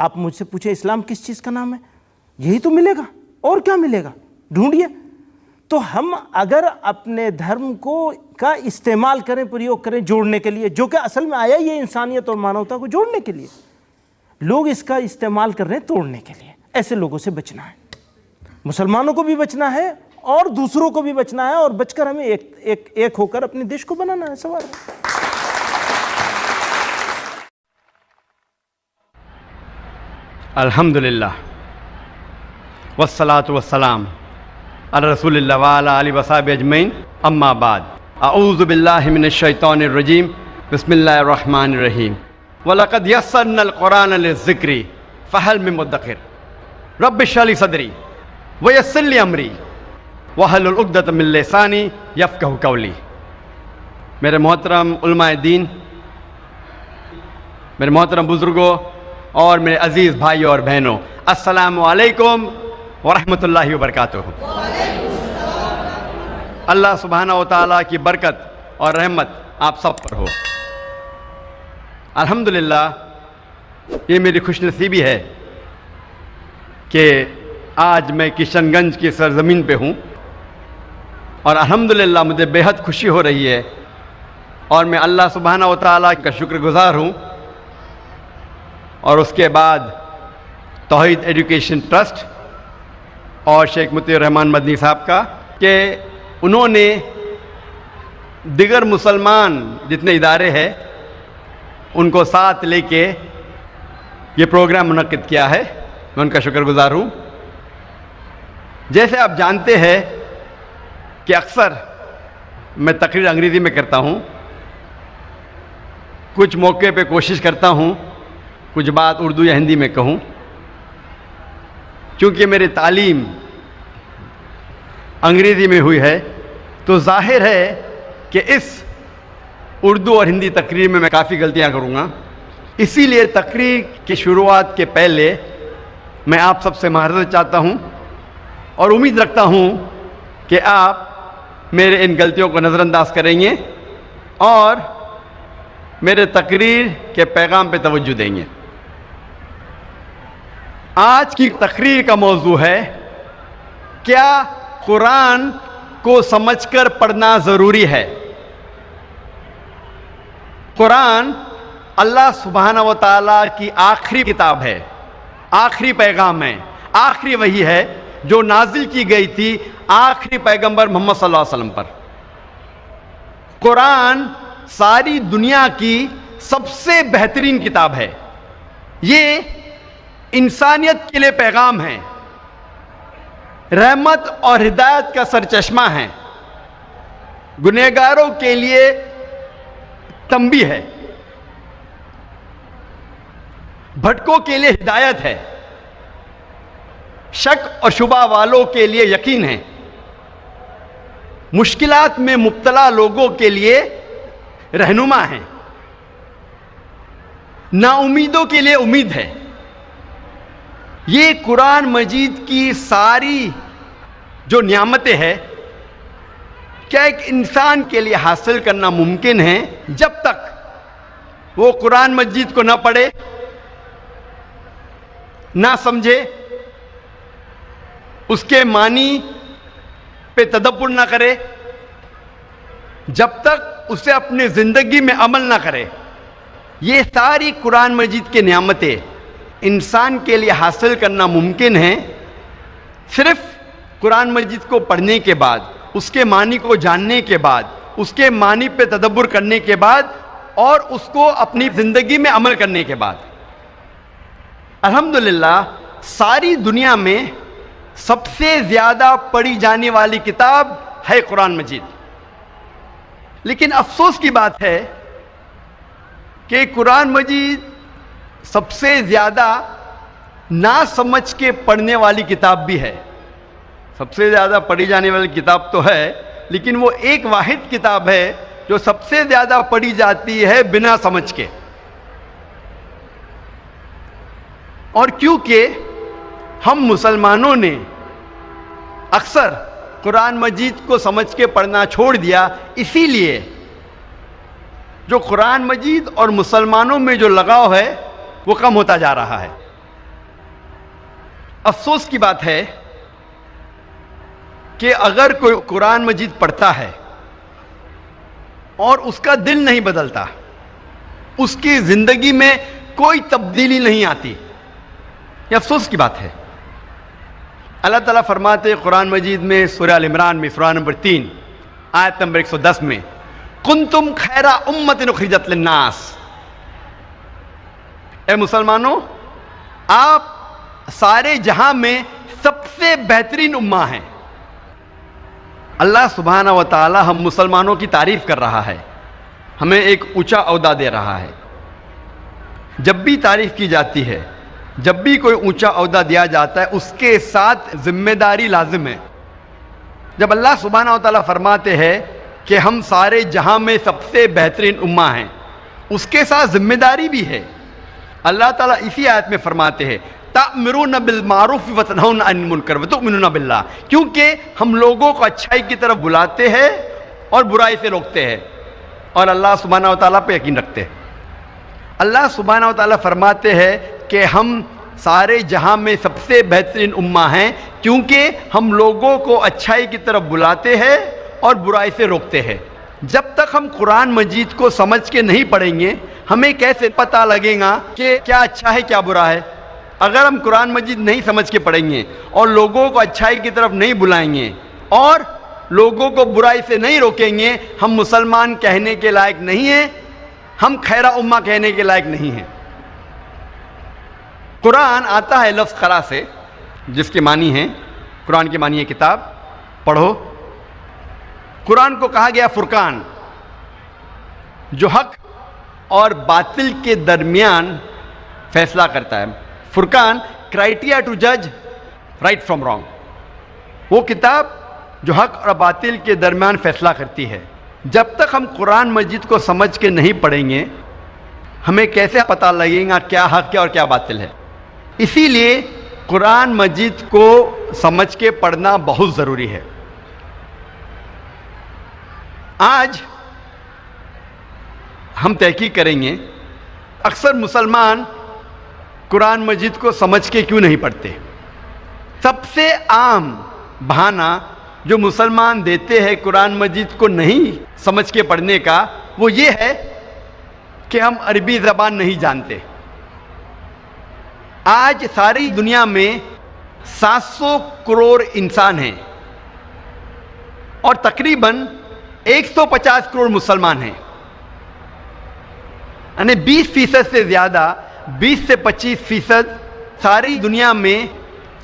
آپ مجھ سے پوچھیں اسلام کس چیز کا نام ہے؟ یہی تو ملے گا، اور کیا ملے گا؟ ڈھونڈیے۔ تو ہم اگر اپنے دھرم کا استعمال کریں، پریوگ کریں جوڑنے کے لیے، جو کہ اصل میں آیا یہ انسانیت اور مانوتا کو جوڑنے کے لیے، لوگ اس کا استعمال کر رہے ہیں توڑنے کے لیے، ایسے لوگوں سے بچنا ہے۔ مسلمانوں کو بھی بچنا ہے اور دوسروں کو بھی بچنا ہے، اور بچ کر ہمیں ایک ہو کر اپنے دیش کو بنانا ہے۔ سوال ہے۔ الحمدللہ والصلاة والسلام علی رسول اللہ وعلی آلہ وصحبہ اجمعین، اما بعد، اعوذ باللہ من الشیطان الرجیم، بسم اللہ الرحمن الرحیم۔ وَلَقَدْ يَسَّرْنَا الْقُرْآنَ لِلذِّكْرِ فَهَلْ مِن مُدَّكِرٍ رَبِّ اشْرَحْ لِي صَدْرِي وَيَسِّرْ لِي أَمْرِي وَاحْلُلْ عُقْدَةً مِّن لِّسَانِي يَفْقَهُوا قَوْلِي۔ میرے محترم علماء دین، میرے محترم بزرگوں اور میرے عزیز بھائیوں اور بہنوں، السلام علیکم ورحمۃ اللہ وبرکاتہ۔ اللہ سبحانہ و تعالیٰ کی برکت اور رحمت آپ سب پر ہو۔ الحمدللہ یہ میری خوش نصیبی ہے کہ آج میں کشن گنج کی سرزمین پہ ہوں، اور الحمدللہ مجھے بے حد خوشی ہو رہی ہے، اور میں اللہ سبحانہ و تعالیٰ کا شکر گزار ہوں، اور اس کے بعد توحید ایجوکیشن ٹرسٹ اور شیخ مطیع الرحمان مدنی صاحب کا، کہ انہوں نے دیگر مسلمان جتنے ادارے ہیں ان کو ساتھ لے کے یہ پروگرام منعقد کیا ہے۔ میں ان کا شکر گزار ہوں۔ جیسے آپ جانتے ہیں کہ اکثر میں تقریر انگریزی میں کرتا ہوں، کچھ موقع پہ کوشش کرتا ہوں کچھ بات اردو یا ہندی میں کہوں، چونکہ میری تعلیم انگریزی میں ہوئی ہے تو ظاہر ہے کہ اس اردو اور ہندی تقریر میں کافی غلطیاں کروں گا۔ اسی لیے تقریر کی شروعات کے پہلے میں آپ سب سے معذرت چاہتا ہوں، اور امید رکھتا ہوں کہ آپ میرے ان غلطیوں کو نظر انداز کریں گے اور میرے تقریر کے پیغام پہ توجہ دیں گے۔ آج کی تقریر کا موضوع ہے، کیا قرآن کو سمجھ کر پڑھنا ضروری ہے؟ قرآن اللہ سبحانہ و تعالیٰ کی آخری کتاب ہے، آخری پیغام ہے، آخری وحی ہے جو نازل کی گئی تھی آخری پیغمبر محمد صلی اللہ علیہ وسلم پر۔ قرآن ساری دنیا کی سب سے بہترین کتاب ہے، یہ انسانیت کے لیے پیغام ہے، رحمت اور ہدایت کا سرچشمہ ہے، گنہگاروں کے لیے تنبیہ ہے، بھٹکوں کے لیے ہدایت ہے، شک اور شبہ والوں کے لیے یقین ہے، مشکلات میں مبتلا لوگوں کے لیے رہنما ہے، نا امیدوں کے لیے امید ہے۔ یہ قرآن مجید کی ساری جو نعمتیں ہیں، کیا ایک انسان کے لیے حاصل کرنا ممکن ہے جب تک وہ قرآن مجید کو نہ پڑھے، نہ سمجھے، اس کے معنی پہ تدبر نہ کرے، جب تک اسے اپنی زندگی میں عمل نہ کرے۔ یہ ساری قرآن مجید کی نعمتیں انسان کے لیے حاصل کرنا ممکن ہے صرف قرآن مجید کو پڑھنے کے بعد، اس کے معنی کو جاننے کے بعد، اس کے معنی پہ تدبر کرنے کے بعد، اور اس کو اپنی زندگی میں عمل کرنے کے بعد۔ الحمدللہ ساری دنیا میں سب سے زیادہ پڑھی جانے والی کتاب ہے قرآن مجید، لیکن افسوس کی بات ہے کہ قرآن مجید سب سے زیادہ نہ سمجھ کے پڑھنے والی کتاب بھی ہے۔ سب سے زیادہ پڑھی جانے والی کتاب تو ہے، لیکن وہ ایک واحد کتاب ہے جو سب سے زیادہ پڑھی جاتی ہے بنا سمجھ کے۔ اور کیونکہ ہم مسلمانوں نے اکثر قرآن مجید کو سمجھ کے پڑھنا چھوڑ دیا، اسی لیے جو قرآن مجید اور مسلمانوں میں جو لگاؤ ہے وہ کم ہوتا جا رہا ہے۔ افسوس کی بات ہے کہ اگر کوئی قرآن مجید پڑھتا ہے اور اس کا دل نہیں بدلتا، اس کی زندگی میں کوئی تبدیلی نہیں آتی، یہ افسوس کی بات ہے۔ اللہ تعالیٰ فرماتے ہیں قرآن مجید میں سورہ ال عمران میں سورہ نمبر 3 آیت نمبر 110 میں، کنتم خیر امۃ اخرجت للناس، اے مسلمانوں آپ سارے جہاں میں سب سے بہترین امہ ہیں۔ اللہ سبحانہ و تعالی ہم مسلمانوں کی تعریف کر رہا ہے، ہمیں ایک اونچا عہدہ دے رہا ہے۔ جب بھی تعریف کی جاتی ہے، جب بھی کوئی اونچا عہدہ دیا جاتا ہے، اس کے ساتھ ذمہ داری لازم ہے۔ جب اللہ سبحانہ و تعالی فرماتے ہیں کہ ہم سارے جہاں میں سب سے بہترین امہ ہیں، اس کے ساتھ ذمہ داری بھی ہے۔ اللہ تعالیٰ اسی آیت میں فرماتے ہیں تأمرون بالمعروف وتنہون عن المنکر وتؤمنون باللہ، کیونکہ ہم لوگوں کو اچھائی کی طرف بلاتے ہیں اور برائی سے روکتے ہیں اور اللہ سبحانہ و تعالیٰ پہ یقین رکھتے ہیں۔ اللہ سبحانہ و تعالیٰ فرماتے ہیں کہ ہم سارے جہاں میں سب سے بہترین امہ ہیں کیونکہ ہم لوگوں کو اچھائی کی طرف بلاتے ہیں اور برائی سے روکتے ہیں۔ جب تک ہم قرآن مجید کو سمجھ کے نہیں پڑھیں گے، ہمیں کیسے پتہ لگے گا کہ کیا اچھا ہے کیا برا ہے؟ اگر ہم قرآن مجید نہیں سمجھ کے پڑھیں گے اور لوگوں کو اچھائی کی طرف نہیں بلائیں گے اور لوگوں کو برائی سے نہیں روکیں گے، ہم مسلمان کہنے کے لائق نہیں ہیں، ہم خیر امہ کہنے کے لائق نہیں ہیں۔ قرآن آتا ہے لفظ خرا سے، جس کے معنی ہیں، قرآن کے معنی ہے کتاب، پڑھو۔ قرآن کو کہا گیا فرقان، جو حق اور باطل کے درمیان فیصلہ کرتا ہے۔ فرقان، کرائٹیریا ٹو جج رائٹ فرام رانگ، وہ کتاب جو حق اور باطل کے درمیان فیصلہ کرتی ہے۔ جب تک ہم قرآن مجید کو سمجھ کے نہیں پڑھیں گے، ہمیں کیسے پتہ لگے گا کیا حق ہے اور کیا باطل ہے؟ اسی لیے قرآن مجید کو سمجھ کے پڑھنا بہت ضروری ہے۔ آج ہم تحقیق کریں گے اکثر مسلمان قرآن مجید کو سمجھ کے کیوں نہیں پڑھتے۔ سب سے عام بہانہ جو مسلمان دیتے ہیں قرآن مجید کو نہیں سمجھ کے پڑھنے کا، وہ یہ ہے کہ ہم عربی زبان نہیں جانتے۔ آج ساری دنیا میں 700 کروڑ انسان ہیں اور تقریباً 150 کروڑ مسلمان ہیں، یعنی 20% سے زیادہ، 20 سے 25% ساری دنیا میں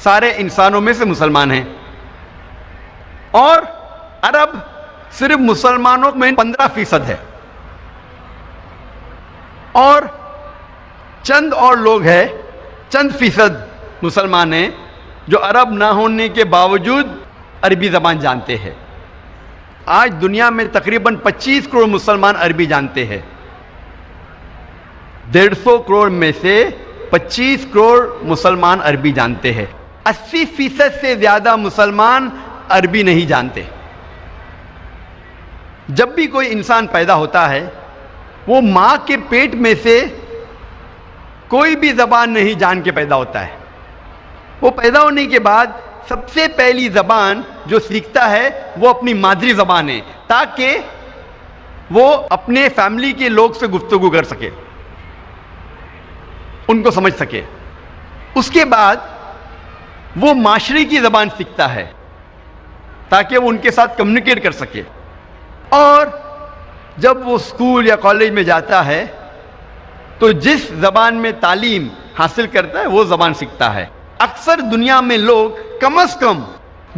سارے انسانوں میں سے مسلمان ہیں، اور عرب صرف مسلمانوں میں 15% ہے، اور چند اور لوگ ہیں، چند فیصد مسلمان ہیں جو عرب نہ ہونے کے باوجود عربی زبان جانتے ہیں۔ آج دنیا میں تقریباً 25 کروڑ مسلمان عربی جانتے ہیں۔ 150 کروڑ میں سے 25 کروڑ مسلمان عربی جانتے ہیں۔ 80% سے زیادہ مسلمان عربی نہیں جانتے۔ جب بھی کوئی انسان پیدا ہوتا ہے، وہ ماں کے پیٹ میں سے کوئی بھی زبان نہیں جان کے پیدا ہوتا ہے۔ وہ پیدا ہونے کے بعد سب سے پہلی زبان جو سیکھتا ہے وہ اپنی مادری زبان ہے، تاکہ وہ اپنے فیملی کے لوگ سے گفتگو کر سکے، ان کو سمجھ سکے۔ اس کے بعد وہ معاشرے کی زبان سیکھتا ہے تاکہ وہ ان کے ساتھ کمیونیکیٹ کر سکے، اور جب وہ اسکول یا کالج میں جاتا ہے تو جس زبان میں تعلیم حاصل کرتا ہے وہ زبان سیکھتا ہے۔ اکثر دنیا میں لوگ کم از کم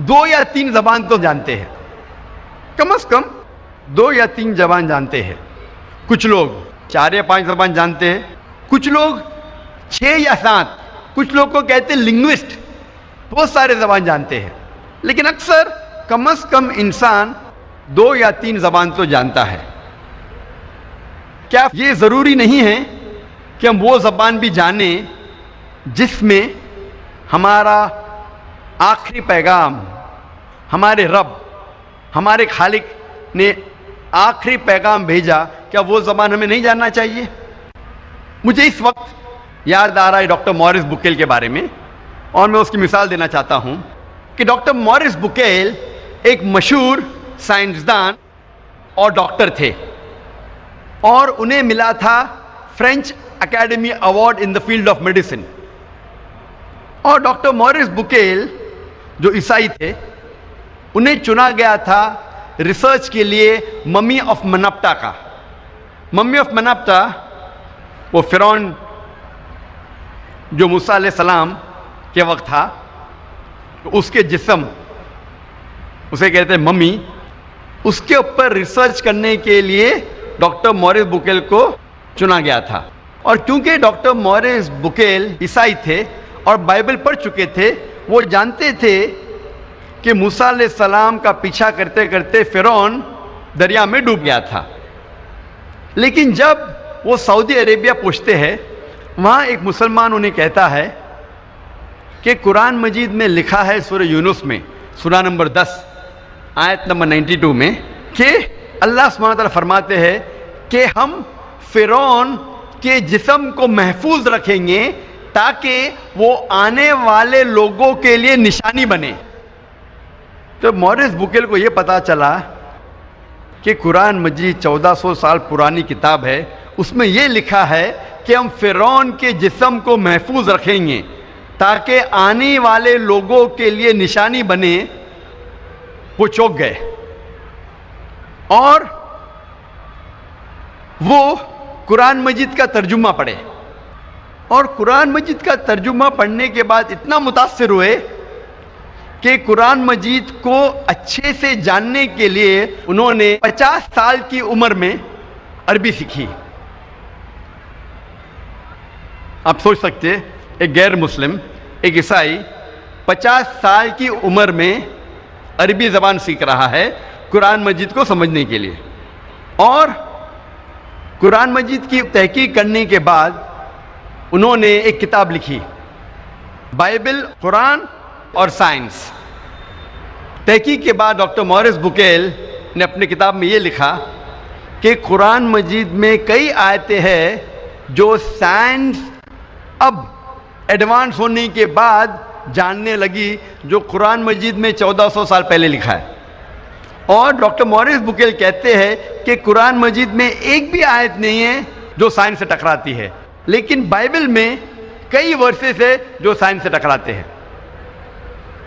2 یا 3 زبان تو جانتے ہیں، کم از کم 2 یا 3 زبان جانتے ہیں۔ کچھ لوگ 4 یا 5 زبان جانتے ہیں، کچھ لوگ 6 یا 7، کچھ لوگ کو کہتے ہیں لنگوسٹ، بہت سارے زبان جانتے ہیں، لیکن اکثر کم از کم انسان 2 یا 3 زبان تو جانتا ہے۔ کیا یہ ضروری نہیں ہے کہ ہم وہ زبان بھی جانیں جس میں ہمارا آخری پیغام، ہمارے رب، ہمارے خالق نے آخری پیغام بھیجا؟ کیا وہ زبان ہمیں نہیں جاننا چاہیے؟ مجھے اس وقت یاد آ رہا ہے ڈاکٹر مورس بکیل کے بارے میں۔ اور میں اس کی مثال دینا چاہتا ہوں کہ ڈاکٹر مورس بکیل ایک مشہور سائنسدان اور ڈاکٹر تھے، اور انہیں ملا تھا French academy award in the field of medicine. اور ڈاکٹر مورس بکیل جو عیسائی تھے، انہیں چنا گیا تھا ریسرچ کے لیے ممی آف منپٹا کا. ممی آف منپٹا وہ فرعون جو موسیٰ علیہ السلام کے وقت تھا، اس کے جسم، اسے کہتے ہیں ممی، اس کے اوپر ریسرچ کرنے کے لیے ڈاکٹر مورس بکیل کو چنا گیا تھا. اور کیونکہ ڈاکٹر مورس بکیل عیسائی تھے اور بائبل پڑھ چکے تھے، وہ جانتے تھے کہ موسیٰ علیہ السلام کا پیچھا کرتے کرتے فرعون دریا میں ڈوب گیا تھا. لیکن جب وہ سعودی عربیہ پہنچتے ہیں، وہاں ایک مسلمان انہیں کہتا ہے کہ قرآن مجید میں لکھا ہے سورہ یونس میں سورہ نمبر 10 آیت نمبر 92 میں کہ اللہ سبحانہ وتعالیٰ فرماتے ہیں کہ ہم فرعون کے جسم کو محفوظ رکھیں گے تاکہ وہ آنے والے لوگوں کے لیے نشانی بنے. تو مورس بکیل کو یہ پتا چلا کہ قرآن مجید 1400 سال پرانی کتاب ہے، اس میں یہ لکھا ہے کہ ہم فرعون کے جسم کو محفوظ رکھیں گے تاکہ آنے والے لوگوں کے لیے نشانی بنے. وہ چونک گئے اور وہ قرآن مجید کا ترجمہ پڑھے، اور قرآن مجید کا ترجمہ پڑھنے کے بعد اتنا متاثر ہوئے کہ قرآن مجید کو اچھے سے جاننے کے لیے انہوں نے 50 سال کی عمر میں عربی سیکھی. آپ سوچ سکتے ایک غیر مسلم، ایک عیسائی 50 سال کی عمر میں عربی زبان سیکھ رہا ہے قرآن مجید کو سمجھنے کے لیے. اور قرآن مجید کی تحقیق کرنے کے بعد انہوں نے ایک کتاب لکھی، بائبل، قرآن اور سائنس. تحقیق کے بعد ڈاکٹر مورس بکیل نے اپنی کتاب میں یہ لکھا کہ قرآن مجید میں کئی آیتیں ہیں جو سائنس اب ایڈوانس ہونے کے بعد جاننے لگی، جو قرآن مجید میں 1400 سال پہلے لکھا ہے. اور ڈاکٹر مورس بکیل کہتے ہیں کہ قرآن مجید میں ایک بھی آیت نہیں ہے جو سائنس سے ٹکراتی ہے، لیکن بائبل میں کئی ورسز ہے جو سائنس سے ٹکراتے ہیں.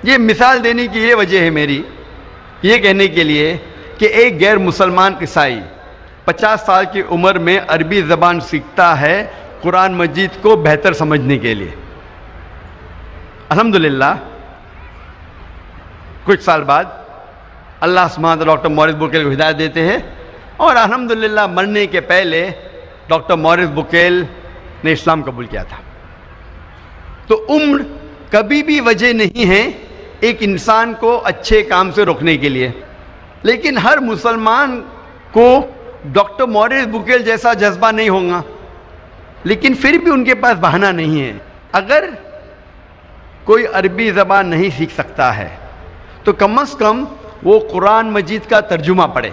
یہ مثال دینے کی یہ وجہ ہے میری، یہ کہنے کے لیے کہ ایک غیر مسلمان عیسائی 50 سال کی عمر میں عربی زبان سیکھتا ہے قرآن مجید کو بہتر سمجھنے کے لیے. الحمدللہ کچھ سال بعد اللہ سبحانہ ڈاکٹر مورس بکیل کو ہدایت دیتے ہیں، اور الحمدللہ مرنے کے پہلے ڈاکٹر مورس بکیل نے اسلام قبول کیا تھا. تو عمر کبھی بھی وجہ نہیں ہے ایک انسان کو اچھے کام سے روکنے کے لیے. لیکن ہر مسلمان کو ڈاکٹر مورس بکیل جیسا جذبہ نہیں ہوگا، لیکن پھر بھی ان کے پاس بہانہ نہیں ہے. اگر کوئی عربی زبان نہیں سیکھ سکتا ہے تو کم از کم وہ قرآن مجید کا ترجمہ پڑھے.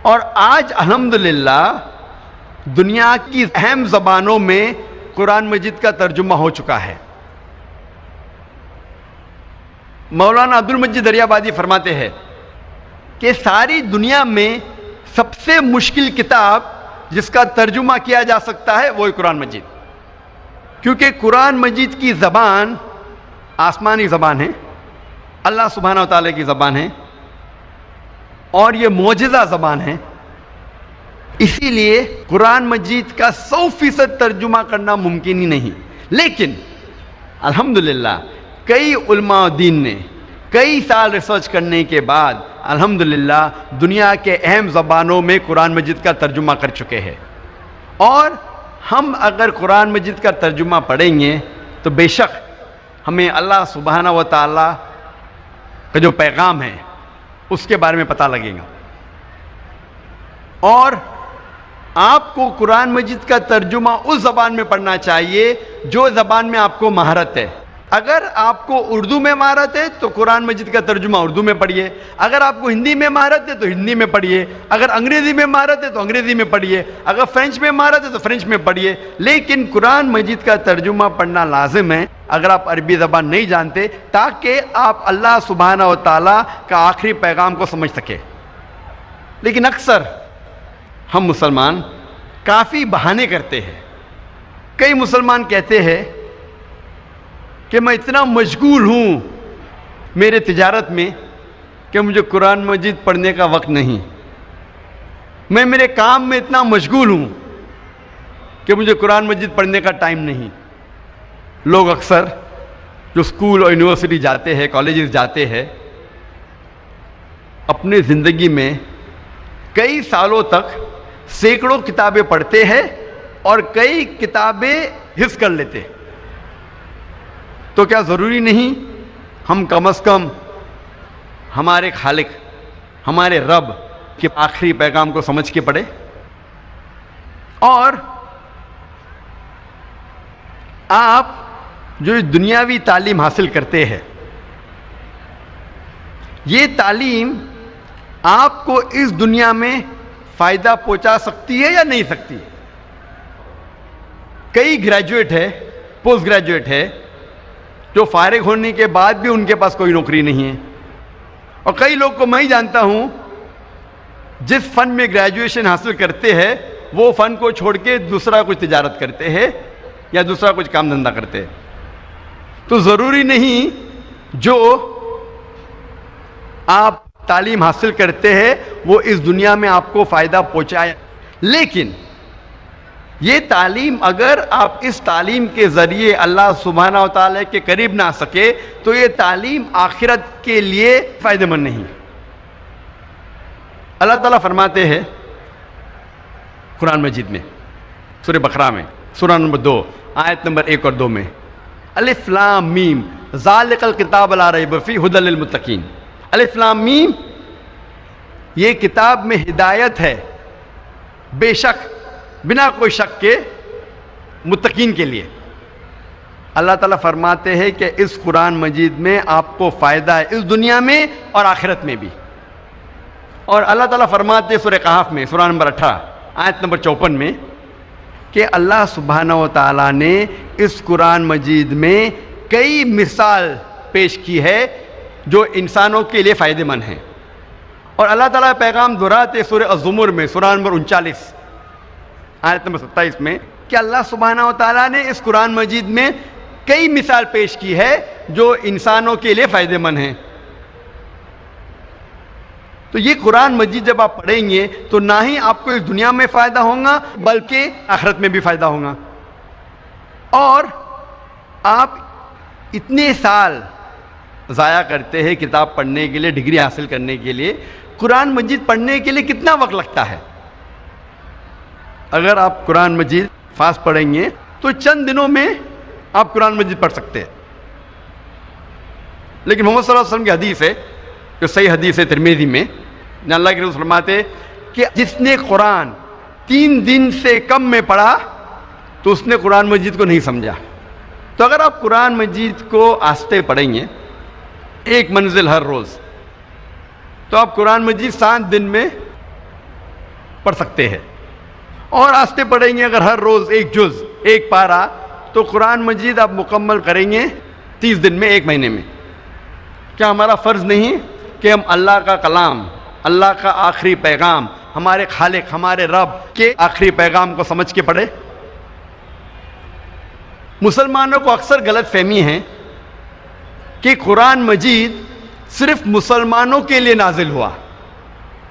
اور آج الحمدللہ دنیا کی اہم زبانوں میں قرآن مجید کا ترجمہ ہو چکا ہے. مولانا عبد المجید دریابادی فرماتے ہیں کہ ساری دنیا میں سب سے مشکل کتاب جس کا ترجمہ کیا جا سکتا ہے وہ قرآن مجید، کیونکہ قرآن مجید کی زبان آسمانی زبان ہے، اللہ سبحانہ وتعالی کی زبان ہے، اور یہ معجزہ زبان ہے. اسی لیے قرآن مجید کا 100% ترجمہ کرنا ممکن ہی نہیں. لیکن الحمدللہ کئی علماء دین نے کئی سال ریسرچ کرنے کے بعد الحمدللہ دنیا کے اہم زبانوں میں قرآن مجید کا ترجمہ کر چکے ہیں. اور ہم اگر قرآن مجید کا ترجمہ پڑھیں گے تو بے شک ہمیں اللہ سبحانہ و تعالیٰ کا جو پیغام ہے اس کے بارے میں پتہ لگے گا. اور آپ کو قرآن مجید کا ترجمہ اس زبان میں پڑھنا چاہیے جو زبان میں آپ کو مہارت ہے. اگر آپ کو اردو میں مہارت ہے تو قرآن مجید کا ترجمہ اردو میں پڑھیے، اگر آپ کو ہندی میں مہارت ہے تو ہندی میں پڑھیے، اگر انگریزی میں مہارت ہے تو انگریزی میں پڑھیے، اگر فرینچ میں مہارت ہے تو فرینچ میں پڑھیے، لیکن قرآن مجید کا ترجمہ پڑھنا لازم ہے اگر آپ عربی زبان نہیں جانتے، تاکہ آپ اللہ سبحانہ و تعالیٰ کا آخری پیغام کو سمجھ سکے۔ لیکن اکثر ہم مسلمان کافی بہانے کرتے ہیں۔ کئی مسلمان کہتے ہیں کہ میں اتنا مشغول ہوں میرے تجارت میں کہ مجھے قرآن مجید پڑھنے کا وقت نہیں، میں میرے کام میں اتنا مشغول ہوں کہ مجھے قرآن مجید پڑھنے کا ٹائم نہیں۔ لوگ اکثر جو اسکول اور یونیورسٹی جاتے ہیں، کالجز جاتے ہیں، اپنی زندگی میں کئی سالوں تک سینکڑوں کتابیں پڑھتے ہیں اور کئی کتابیں حفظ کر لیتے۔ تو کیا ضروری نہیں ہم کم از کم ہمارے خالق، ہمارے رب کے آخری پیغام کو سمجھ کے پڑھے؟ اور آپ جو دنیاوی تعلیم حاصل کرتے ہیں، یہ تعلیم آپ کو اس دنیا میں فائدہ پہنچا سکتی ہے یا نہیں سکتی؟ کئی گریجویٹ ہے، پوسٹ گریجویٹ ہے، جو فارغ ہونے کے بعد بھی ان کے پاس کوئی نوکری نہیں ہے، اور کئی لوگ کو میں ہی جانتا ہوں جس فن میں گریجویشن حاصل کرتے ہیں وہ فن کو چھوڑ کے دوسرا کچھ تجارت کرتے ہیں یا دوسرا کچھ کام دھندا کرتے ہیں۔ تو ضروری نہیں جو آپ تعلیم حاصل کرتے ہیں وہ اس دنیا میں آپ کو فائدہ پہنچائے، لیکن یہ تعلیم اگر آپ اس تعلیم کے ذریعے اللہ سبحانہ و تعالیٰ کے قریب نہ آ سکے تو یہ تعلیم آخرت کے لیے فائدہ مند نہیں۔ اللہ تعالیٰ فرماتے ہیں قرآن مجید میں، سورہ بقرہ میں، سورہ نمبر 2 آیت نمبر 1 اور 2 میں، الف لام میم ذالک الکتاب لا ریب فیہ ھدی للمتقین۔ الف لام میم، یہ کتاب میں ہدایت ہے بے شک، بنا کوئی شک کے، متقین کے لیے۔ اللہ تعالیٰ فرماتے ہیں کہ اس قرآن مجید میں آپ کو فائدہ ہے اس دنیا میں اور آخرت میں بھی۔ اور اللہ تعالیٰ فرماتے ہیں سورہ کہف میں، سورہ نمبر 18 آیت نمبر 54 میں، کہ اللہ سبحانہ و تعالیٰ نے اس قرآن مجید میں کئی مثال پیش کی ہے جو انسانوں کے لیے فائدہ مند ہیں۔ اور اللہ تعالیٰ پیغام دہراتے سورہ الزمر میں، سورہ نمبر 39 آیت نمبر 27 میں، کہ اللہ سبحانہ و تعالیٰ نے اس قرآن مجید میں کئی مثال پیش کی ہے جو انسانوں کے لیے فائدہ مند ہیں۔ تو یہ قرآن مجید جب آپ پڑھیں گے تو نہ ہی آپ کو اس دنیا میں فائدہ ہوگا بلکہ آخرت میں بھی فائدہ ہوگا۔ اور آپ اتنے سال ضائع کرتے ہیں کتاب پڑھنے کے لیے، ڈگری حاصل کرنے کے لیے، قرآن مجید پڑھنے کے لیے کتنا وقت لگتا ہے؟ اگر آپ قرآن مجید فاسٹ پڑھیں گے تو چند دنوں میں آپ قرآن مجید پڑھ سکتے ہیں۔ لیکن محمد صلی اللہ علیہ وسلم کی حدیث ہے جو صحیح حدیث ہے ترمذی میں، اللہ کے رسول فرماتے کہ جس نے قرآن 3 دن سے کم میں پڑھا تو اس نے قرآن مجید کو نہیں سمجھا۔ تو اگر آپ قرآن مجید کو آہستہ پڑھیں گے، ایک منزل ہر روز، تو آپ قرآن مجید 7 دن میں پڑھ سکتے ہیں۔ اور آہستہ پڑھیں گے اگر ہر روز ایک جز، ایک پارہ، تو قرآن مجید آپ مکمل کریں گے 30 دن میں، 1 مہینے میں۔ کیا ہمارا فرض نہیں کہ ہم اللہ کا کلام، اللہ کا آخری پیغام، ہمارے خالق، ہمارے رب کے آخری پیغام کو سمجھ کے پڑھے؟ مسلمانوں کو اکثر غلط فہمی ہے کہ قرآن مجید صرف مسلمانوں کے لیے نازل ہوا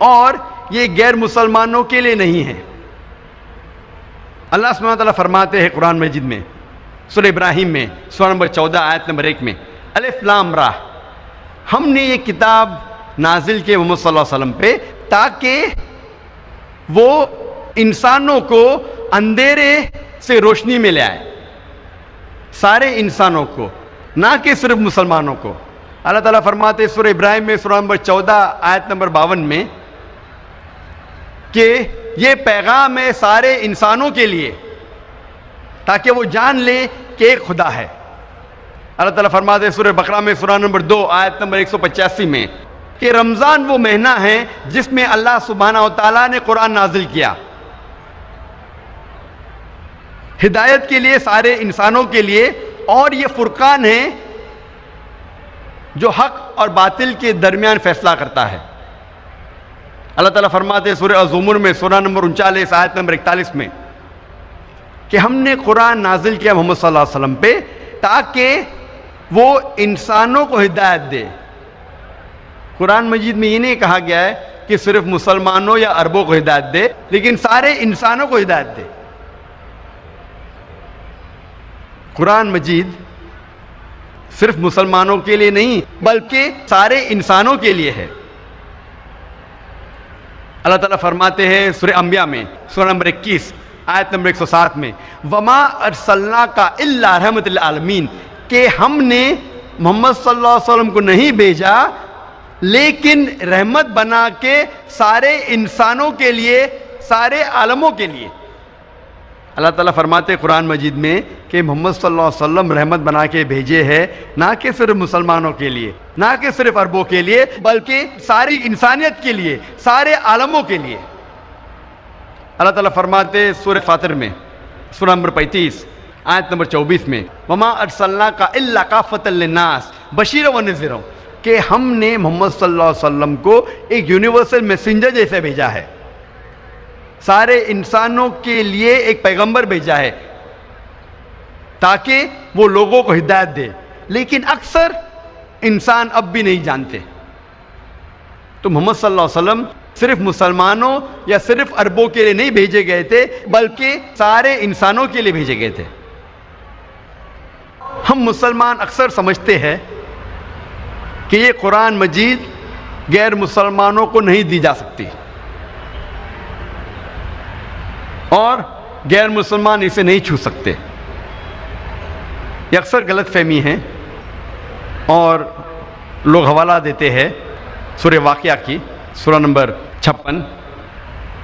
اور یہ غیر مسلمانوں کے لیے نہیں ہے۔ اللہ سبحانہ وتعالیٰ فرماتے ہیں قرآن مجید میں، سورہ ابراہیم میں، سورہ نمبر 14 آیت نمبر 1 میں، الف لام را، ہم نے یہ کتاب نازل کی محمد صلی اللہ علیہ وسلم پہ تاکہ وہ انسانوں کو اندھیرے سے روشنی میں لے آئے، سارے انسانوں کو، نہ کہ صرف مسلمانوں کو۔ اللہ تعالیٰ فرماتے ہیں سورہ ابراہیم میں، سورہ نمبر 14 آیت نمبر 52 میں، کہ یہ پیغام ہے سارے انسانوں کے لیے تاکہ وہ جان لے کہ ایک خدا ہے۔ اللہ تعالیٰ فرماتے ہیں سورہ بقرہ میں سورہ نمبر 2 آیت نمبر 185 میں کہ رمضان وہ مہینہ ہے جس میں اللہ سبحانہ و تعالیٰ نے قرآن نازل کیا، ہدایت کے لیے سارے انسانوں کے لیے، اور یہ فرقان ہے جو حق اور باطل کے درمیان فیصلہ کرتا ہے۔ اللہ تعالیٰ فرماتے ہیں سورہ الزمر میں سورہ نمبر 39 آیت نمبر 41 میں کہ ہم نے قرآن نازل کیا محمد صلی اللہ علیہ وسلم پہ تاکہ وہ انسانوں کو ہدایت دے۔ قرآن مجید میں یہ نہیں کہا گیا ہے کہ صرف مسلمانوں یا عربوں کو ہدایت دے، لیکن سارے انسانوں کو ہدایت دے۔ قرآن مجید صرف مسلمانوں کے لیے نہیں بلکہ سارے انسانوں کے لیے ہے۔ اللہ تعالیٰ فرماتے ہیں سورہ انبیاء میں سورہ نمبر 21 آیت نمبر 107 میں وَمَا أَرْسَلْنَاكَ إِلَّا رَحْمَةً لِلْعَالَمِينَ کہ ہم نے محمد صلی اللہ علیہ وسلم کو نہیں بھیجا لیکن رحمت بنا کے سارے انسانوں کے لیے، سارے عالموں کے لیے۔ اللہ تعالیٰ فرماتے ہیں قرآن مجید میں کہ محمد صلی اللہ علیہ وسلم رحمت بنا کے بھیجے ہیں، نہ کہ صرف مسلمانوں کے لیے، نہ کہ صرف عربوں کے لیے، بلکہ ساری انسانیت کے لیے، سارے عالموں کے لیے۔ اللہ تعالیٰ فرماتے ہیں سورہ فاطر میں سورہ نمبر 35 آیت نمبر 24 میں وَمَا أَرْسَلْنَاكَ إِلَّا كَافَّةً لِلنَّاسِ بَشِيرًا وَنَذِيرًا کہ ہم نے محمد صلی اللہ علیہ وسلم کو ایک یونیورسل میسنجر جیسے بھیجا ہے، سارے انسانوں کے لیے ایک پیغمبر بھیجا ہے تاکہ وہ لوگوں کو ہدایت دے، لیکن اکثر انسان اب بھی نہیں جانتے۔ تو محمد صلی اللہ علیہ وسلم صرف مسلمانوں یا صرف عربوں کے لیے نہیں بھیجے گئے تھے بلکہ سارے انسانوں کے لیے بھیجے گئے تھے۔ ہم مسلمان اکثر سمجھتے ہیں کہ یہ قرآن مجید غیر مسلمانوں کو نہیں دی جا سکتی اور غیر مسلمان اسے نہیں چھو سکتے۔ یہ اکثر غلط فہمی ہے اور لوگ حوالہ دیتے ہیں سورہ واقعہ کی سورہ نمبر 56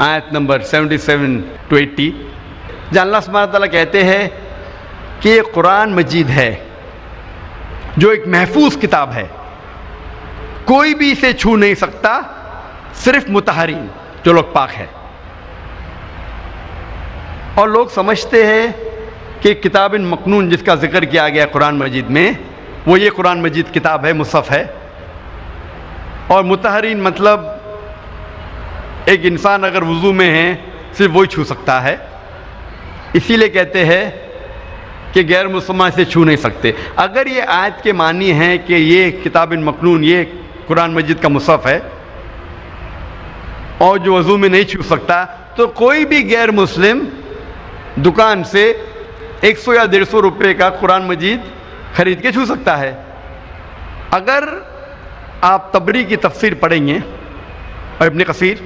آیت نمبر 77 to 80 جہاں اللہ سبحانہ تعالیٰ کہتے ہیں کہ یہ قرآن مجید ہے جو ایک محفوظ کتاب ہے، کوئی بھی اسے چھو نہیں سکتا صرف مطہرین جو لوگ پاک ہے۔ اور لوگ سمجھتے ہیں کہ کتاب مکنون جس کا ذکر کیا گیا قرآن مجید میں وہ یہ قرآن مجید کتاب ہے، مصحف ہے، اور مطہرین مطلب ایک انسان اگر وضو میں ہے صرف وہی چھو سکتا ہے، اسی لیے کہتے ہیں کہ غیر مسلمان اسے چھو نہیں سکتے۔ اگر یہ آیت کے معنی ہے کہ یہ کتاب مکنون یہ قرآن مجید کا مصحف ہے اور جو وضو میں نہیں چھو سکتا، تو کوئی بھی غیر مسلم دکان سے 100 یا 150 روپے کا قرآن مجید خرید کے چھو سکتا ہے۔ اگر آپ تبری کی تفسیر پڑھیں گے اور ابن کثیر،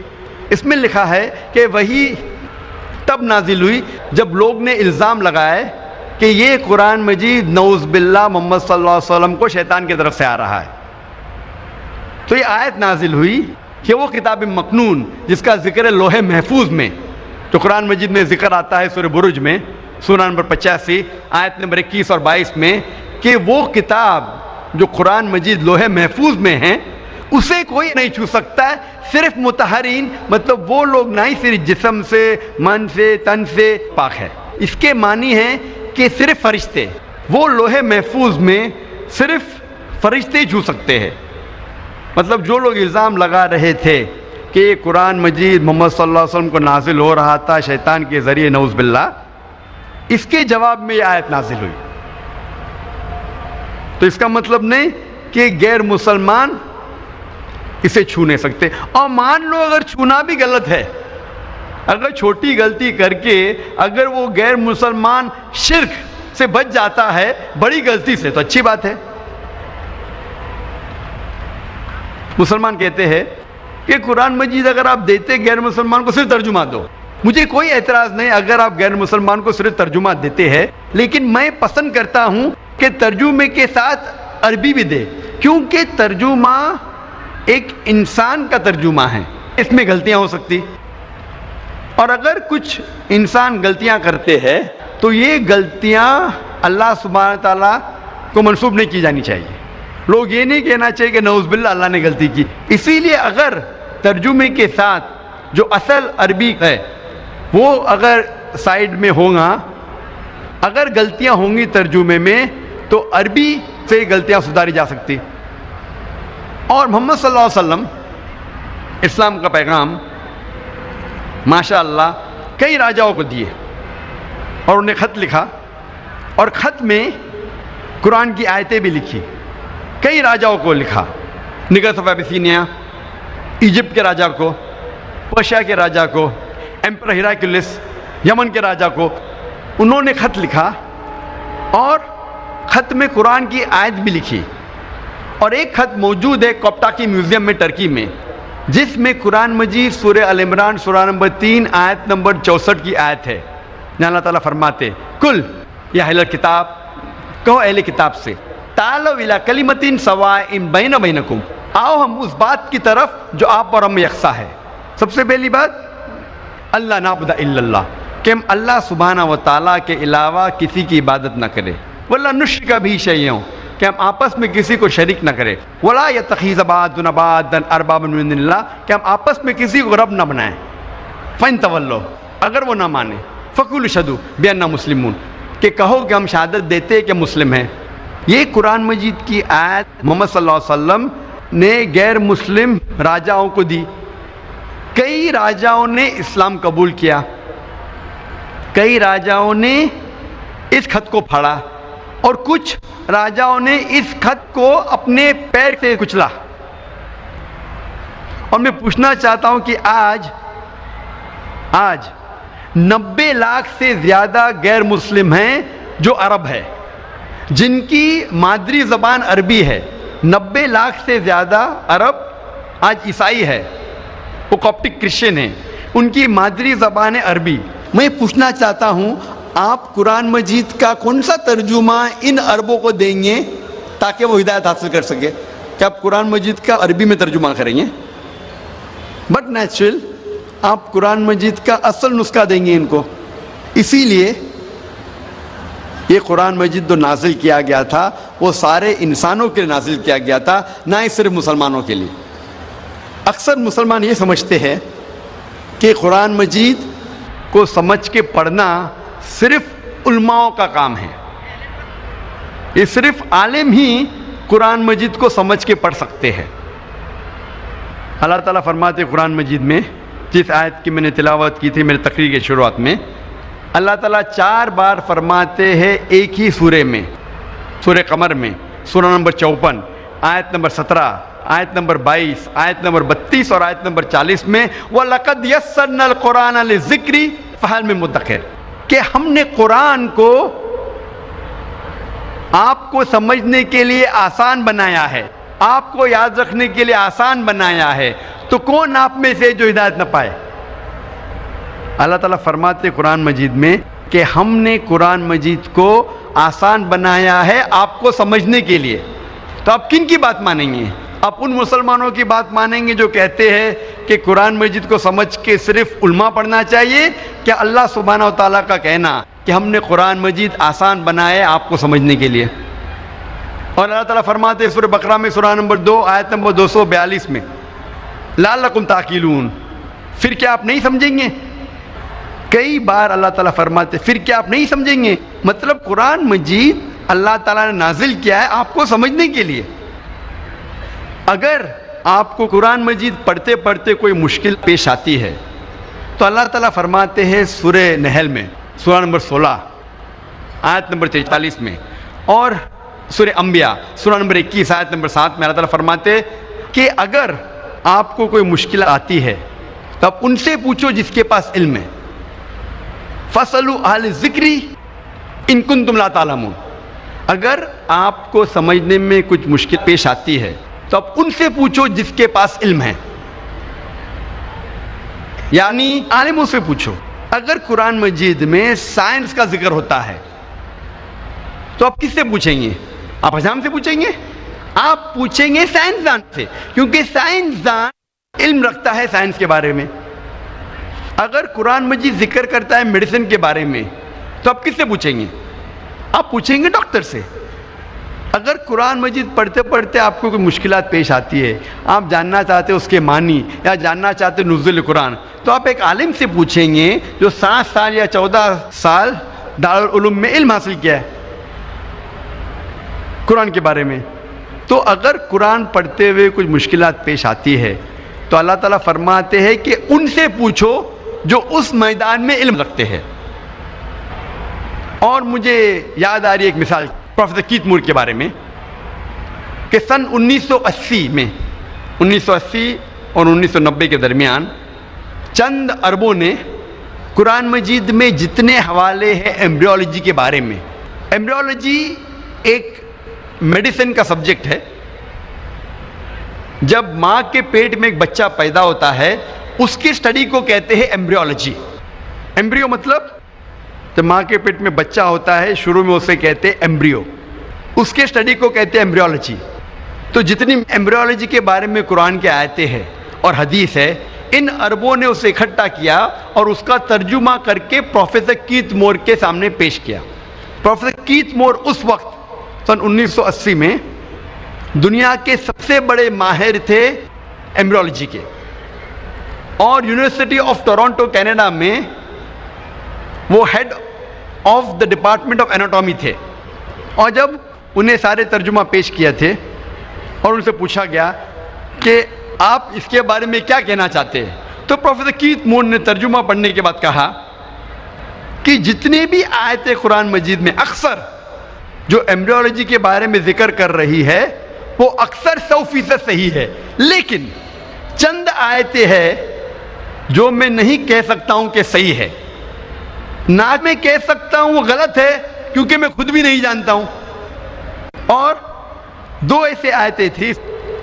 اس میں لکھا ہے کہ وہی تب نازل ہوئی جب لوگ نے الزام لگائے کہ یہ قرآن مجید نعوذ باللہ محمد صلی اللہ علیہ وسلم کو شیطان کی طرف سے آ رہا ہے۔ تو یہ آیت نازل ہوئی کہ وہ کتاب مکنون جس کا ذکر ہے لوح محفوظ میں، جو قرآن مجید میں ذکر آتا ہے سورہ برج میں سورہ نمبر 85 آیت نمبر 21 اور 22 میں، کہ وہ کتاب جو قرآن مجید لوح محفوظ میں ہے اسے کوئی نہیں چھو سکتا ہے، صرف مطہرین مطلب وہ لوگ نہ ہی صرف جسم سے، من سے، تن سے پاک ہے۔ اس کے معنی ہے کہ صرف فرشتے، وہ لوح محفوظ میں صرف فرشتے ہی چھو سکتے ہیں۔ مطلب جو لوگ الزام لگا رہے تھے کہ یہ قرآن مجید محمد صلی اللہ علیہ وسلم کو نازل ہو رہا تھا شیطان کے ذریعے نعوذ باللہ، اس کے جواب میں یہ آیت نازل ہوئی۔ تو اس کا مطلب نہیں کہ غیر مسلمان اسے چھو نہیں سکتے۔ اور مان لو اگر چھونا بھی غلط ہے، اگر چھوٹی غلطی کر کے اگر وہ غیر مسلمان شرک سے بچ جاتا ہے بڑی غلطی سے تو اچھی بات ہے۔ مسلمان کہتے ہیں کہ قرآن مجید اگر آپ دیتے غیر مسلمان کو صرف ترجمہ دو، مجھے کوئی اعتراض نہیں اگر آپ غیر مسلمان کو صرف ترجمہ دیتے ہیں، لیکن میں پسند کرتا ہوں کہ ترجمے کے ساتھ عربی بھی دے، کیونکہ ترجمہ ایک انسان کا ترجمہ ہے، اس میں غلطیاں ہو سکتی، اور اگر کچھ انسان غلطیاں کرتے ہیں تو یہ غلطیاں اللہ سبحانہ تعالیٰ کو منسوب نہیں کی جانی چاہیے. لوگ یہ نہیں کہنا چاہیے کہ نعوذ باللہ اللہ نے غلطی کی. اسی لیے اگر ترجمے کے ساتھ جو اصل عربی ہے وہ اگر سائیڈ میں ہوگا، اگر غلطیاں ہوں گی ترجمے میں تو عربی سے غلطیاں سدھاری جا سکتی. اور محمد صلی اللہ علیہ وسلم اسلام کا پیغام ماشاء اللہ کئی راجاؤں کو دیے اور انہیں خط لکھا، اور خط میں قرآن کی آیتیں بھی لکھی. کئی راجاؤں کو لکھا، نگہت آف ابیسینیا، ایجپٹ کے راجا کو، پرشیا کے راجا کو، ایمپرر ہیراکلیس یمن کے راجا کو انہوں نے خط لکھا، اور خط میں قرآن کی آیت بھی لکھی. اور ایک خط موجود ہے کوپٹاکی میوزیم میں ٹرکی میں، جس میں قرآن مجید سورہ ال عمران سورہ نمبر 3 آیت نمبر 64 کی آیت ہے، جہاں اللہ تعالیٰ فرماتے کل یا اہل کتاب، کہو اہل کتاب سے، تعالوا الی کلمۃ سواء بین بینکم، آؤ ہم اس بات کی طرف جو آپ اور ہم میں یکساں ہے. سب سے پہلی بات اللہ نعبد الا اللہ، کہ ہم اللہ سبحانہ و تعالیٰ کے علاوہ کسی کی عبادت نہ کرے. ولا نشرک بہ شیئا، کہ ہم آپس میں کسی کو شریک نہ کرے. ولا یتخذ بعضنا بعضا اربابا من دون اللہ، کہ ہم آپس میں کسی کو رب نہ بنائیں. فإن تولوا، اگر وہ نہ مانے، فقولوا اشہدوا بأننا مسلمون، کہ کہو کہ ہم شہادت دیتے ہیں کہ مسلم ہیں. یہ قرآن مجید کی آیت محمد صلی اللہ علیہ وسلم نے غیر مسلم راجاؤں کو دی. کئی راجاؤں نے اسلام قبول کیا، کئی راجاؤں نے اس خط کو پھاڑا، اور کچھ راجاؤں نے اس خط کو اپنے پیر سے کچلا. اور میں پوچھنا چاہتا ہوں کہ آج 90 لاکھ سے زیادہ غیر مسلم ہیں جو عرب ہے، جن کی مادری زبان عربی ہے. 90 لاکھ سے زیادہ عرب آج عیسائی ہے، وہ کوپٹک کرسچن ہیں، ان کی مادری زبان ہے عربی. میں پوچھنا چاہتا ہوں آپ قرآن مجید کا کون سا ترجمہ ان عربوں کو دیں گے تاکہ وہ ہدایت حاصل کر سکے؟ کیا آپ قرآن مجید کا عربی میں ترجمہ کریں گے؟ بٹ نیچرل آپ قرآن مجید کا اصل نسخہ دیں گے ان کو. اسی لیے یہ قرآن مجید جو نازل کیا گیا تھا وہ سارے انسانوں کے لیے نازل کیا گیا تھا، نہ ہی صرف مسلمانوں کے لیے. اکثر مسلمان یہ سمجھتے ہیں کہ قرآن مجید کو سمجھ کے پڑھنا صرف علماء کا کام ہے، یہ صرف عالم ہی قرآن مجید کو سمجھ کے پڑھ سکتے ہیں. اللہ تعالیٰ فرماتے قرآن مجید میں، جس آیت کی میں نے تلاوت کی تھی میرے تقریر کے شروعات میں، اللہ تعالیٰ 4 بار فرماتے ہیں ایک ہی سورے میں، سورہ قمر میں، سورہ نمبر 54 آیت نمبر 17، آیت نمبر 22، آیت نمبر 32 اور آیت نمبر 40 میں وَلَقَدْ يَسَّرْنَا الْقُرْآنَ لِلذِّكْرِ فَهَلْ مِن مُدَّكِرٍ، کہ ہم نے قرآن کو آپ کو سمجھنے کے لیے آسان بنایا ہے، آپ کو یاد رکھنے کے لیے آسان بنایا ہے، تو کون آپ میں سے جو ہدایت نہ پائے؟ اللہ تعالیٰ فرماتے قرآن مجید میں کہ ہم نے قرآن مجید کو آسان بنایا ہے آپ کو سمجھنے کے لیے. تو آپ کن کی بات مانیں گے؟ آپ ان مسلمانوں کی بات مانیں گے جو کہتے ہیں کہ قرآن مجید کو سمجھ کے صرف علماء پڑھنا چاہیے، کہ اللہ سبحانہ و تعالیٰ کا کہنا کہ ہم نے قرآن مجید آسان بنایا ہے آپ کو سمجھنے کے لیے؟ اور اللہ تعالیٰ فرماتے ہیں سورہ بقرہ میں سورہ نمبر 2 آیت نمبر 242 میں لعلکم تعقلون، پھر کیا آپ نہیں سمجھیں گے؟ کئی بار اللہ تعالیٰ فرماتے پھر کیا آپ نہیں سمجھیں گے، مطلب قرآن مجید اللہ تعالیٰ نے نازل کیا ہے آپ کو سمجھنے کے لیے. اگر آپ کو قرآن مجید پڑھتے پڑھتے کوئی مشکل پیش آتی ہے تو اللہ تعالیٰ فرماتے ہیں سورہ نحل میں سورہ نمبر 16 آیت نمبر 43 میں، اور سورہ انبیاء سورہ نمبر 21 آیت نمبر 7 میں اللہ تعالیٰ فرماتے کہ اگر آپ کو کوئی مشکل آتی ہے تو آپ ان سے پوچھو جس کے پاس علم ہے. فَاسْأَلُوا أَهْلَ الذِّكْرِ إِن كُنتُمْ لَا تَعْلَمُونَ، اگر آپ کو سمجھنے میں کچھ مشکل پیش آتی ہے تو آپ ان سے پوچھو جس کے پاس علم ہے، یعنی عالموں سے پوچھو. اگر قرآن مجید میں سائنس کا ذکر ہوتا ہے تو آپ کس سے پوچھیں گے؟ آپ حجام سے پوچھیں گے؟ آپ پوچھیں گے سائنسدان سے، کیونکہ سائنسدان علم رکھتا ہے سائنس کے بارے میں. اگر قرآن مجید ذکر کرتا ہے میڈیسن کے بارے میں تو آپ کس سے پوچھیں گے؟ آپ پوچھیں گے ڈاکٹر سے. اگر قرآن مجید پڑھتے پڑھتے آپ کو کوئی مشکلات پیش آتی ہے، آپ جاننا چاہتے اس کے معنی یا جاننا چاہتے نزول قرآن، تو آپ ایک عالم سے پوچھیں گے جو 7 سال یا 14 سال دارالعلوم میں علم حاصل کیا ہے قرآن کے بارے میں۔ تو اگر قرآن پڑھتے ہوئے کچھ مشکلات پیش آتی ہے تو اللہ تعالیٰ فرماتے ہیں کہ ان سے پوچھو جو اس میدان میں علم رکھتے ہیں۔ اور مجھے یاد آ رہی ہے ایک مثال پروفیسر کیت مور کے بارے میں کہ سن 1980 اور 1990 کے درمیان چند عربوں نے قرآن مجید میں جتنے حوالے ہیں ایمبریولوجی کے بارے میں، ایمبریولوجی ایک میڈیسن کا سبجیکٹ ہے۔ جب ماں کے پیٹ میں ایک بچہ پیدا ہوتا ہے اس کی سٹڈی کو کہتے ہیں ایمبریولوجی۔ ایمبریو مطلب جب ماں کے پیٹ میں بچہ ہوتا ہے شروع میں اسے کہتے ہیں ایمبریو، اس کے سٹڈی کو کہتے ہیں ایمبریولوجی۔ تو جتنی ایمبریولوجی کے بارے میں قرآن کی آیتیں ہیں اور حدیث ہے، ان عربوں نے اسے اکٹھا کیا اور اس کا ترجمہ کر کے پروفیسر کیت مور کے سامنے پیش کیا۔ پروفیسر کیت مور اس وقت سن 1980 میں دنیا کے سب سے بڑے ماہر تھے ایمبریولوجی کے، اور یونیورسٹی آف ٹورانٹو کینیڈا میں وہ head of the department of anatomy تھے۔ اور جب انہیں سارے ترجمہ پیش کیا تھے اور ان سے پوچھا گیا کہ آپ اس کے بارے میں کیا کہنا چاہتے ہیں، تو پروفیسر کیت مور نے ترجمہ پڑھنے کے بعد کہا کہ جتنے بھی آیتیں قرآن مجید میں اکثر جو ایمبریولوجی کے بارے میں ذکر کر رہی ہے وہ اکثر 100% صحیح ہے، لیکن چند آیتیں ہیں جو میں نہیں کہہ سکتا ہوں کہ صحیح ہے، نہ میں کہہ سکتا ہوں وہ غلط ہے کیونکہ میں خود بھی نہیں جانتا ہوں۔ اور 2 ایسے آیتیں تھیں،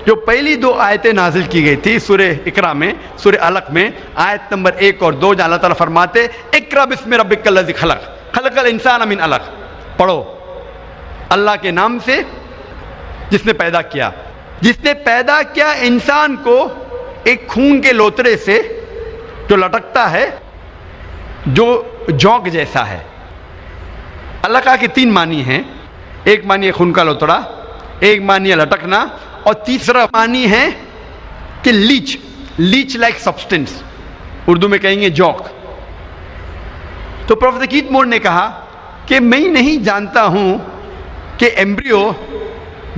جو پہلی 2 آیتیں نازل کی گئی تھی سورہ اقرا میں، سورہ علق میں، آیت نمبر 1 اور 2، جہاں اللہ تعالیٰ فرماتے اقرا بسم ربک الذی خلق خلق الانسان من علق، پڑھو اللہ کے نام سے جس نے پیدا کیا، جس نے پیدا کیا انسان کو ایک خون کے لوترے سے جو لٹکتا ہے، جو جونک جیسا ہے۔ اللہ کا کہ 3 معنی ہیں، ایک معنی ہے خون کا لوتڑا، ایک معنی ہے لٹکنا، اور تیسرا معنی ہے کہ لیچ لائک سبسٹنس، اردو میں کہیں گے جوک۔ تو پروفیسر کیت مور نے کہا کہ میں نہیں جانتا ہوں کہ ایمبریو،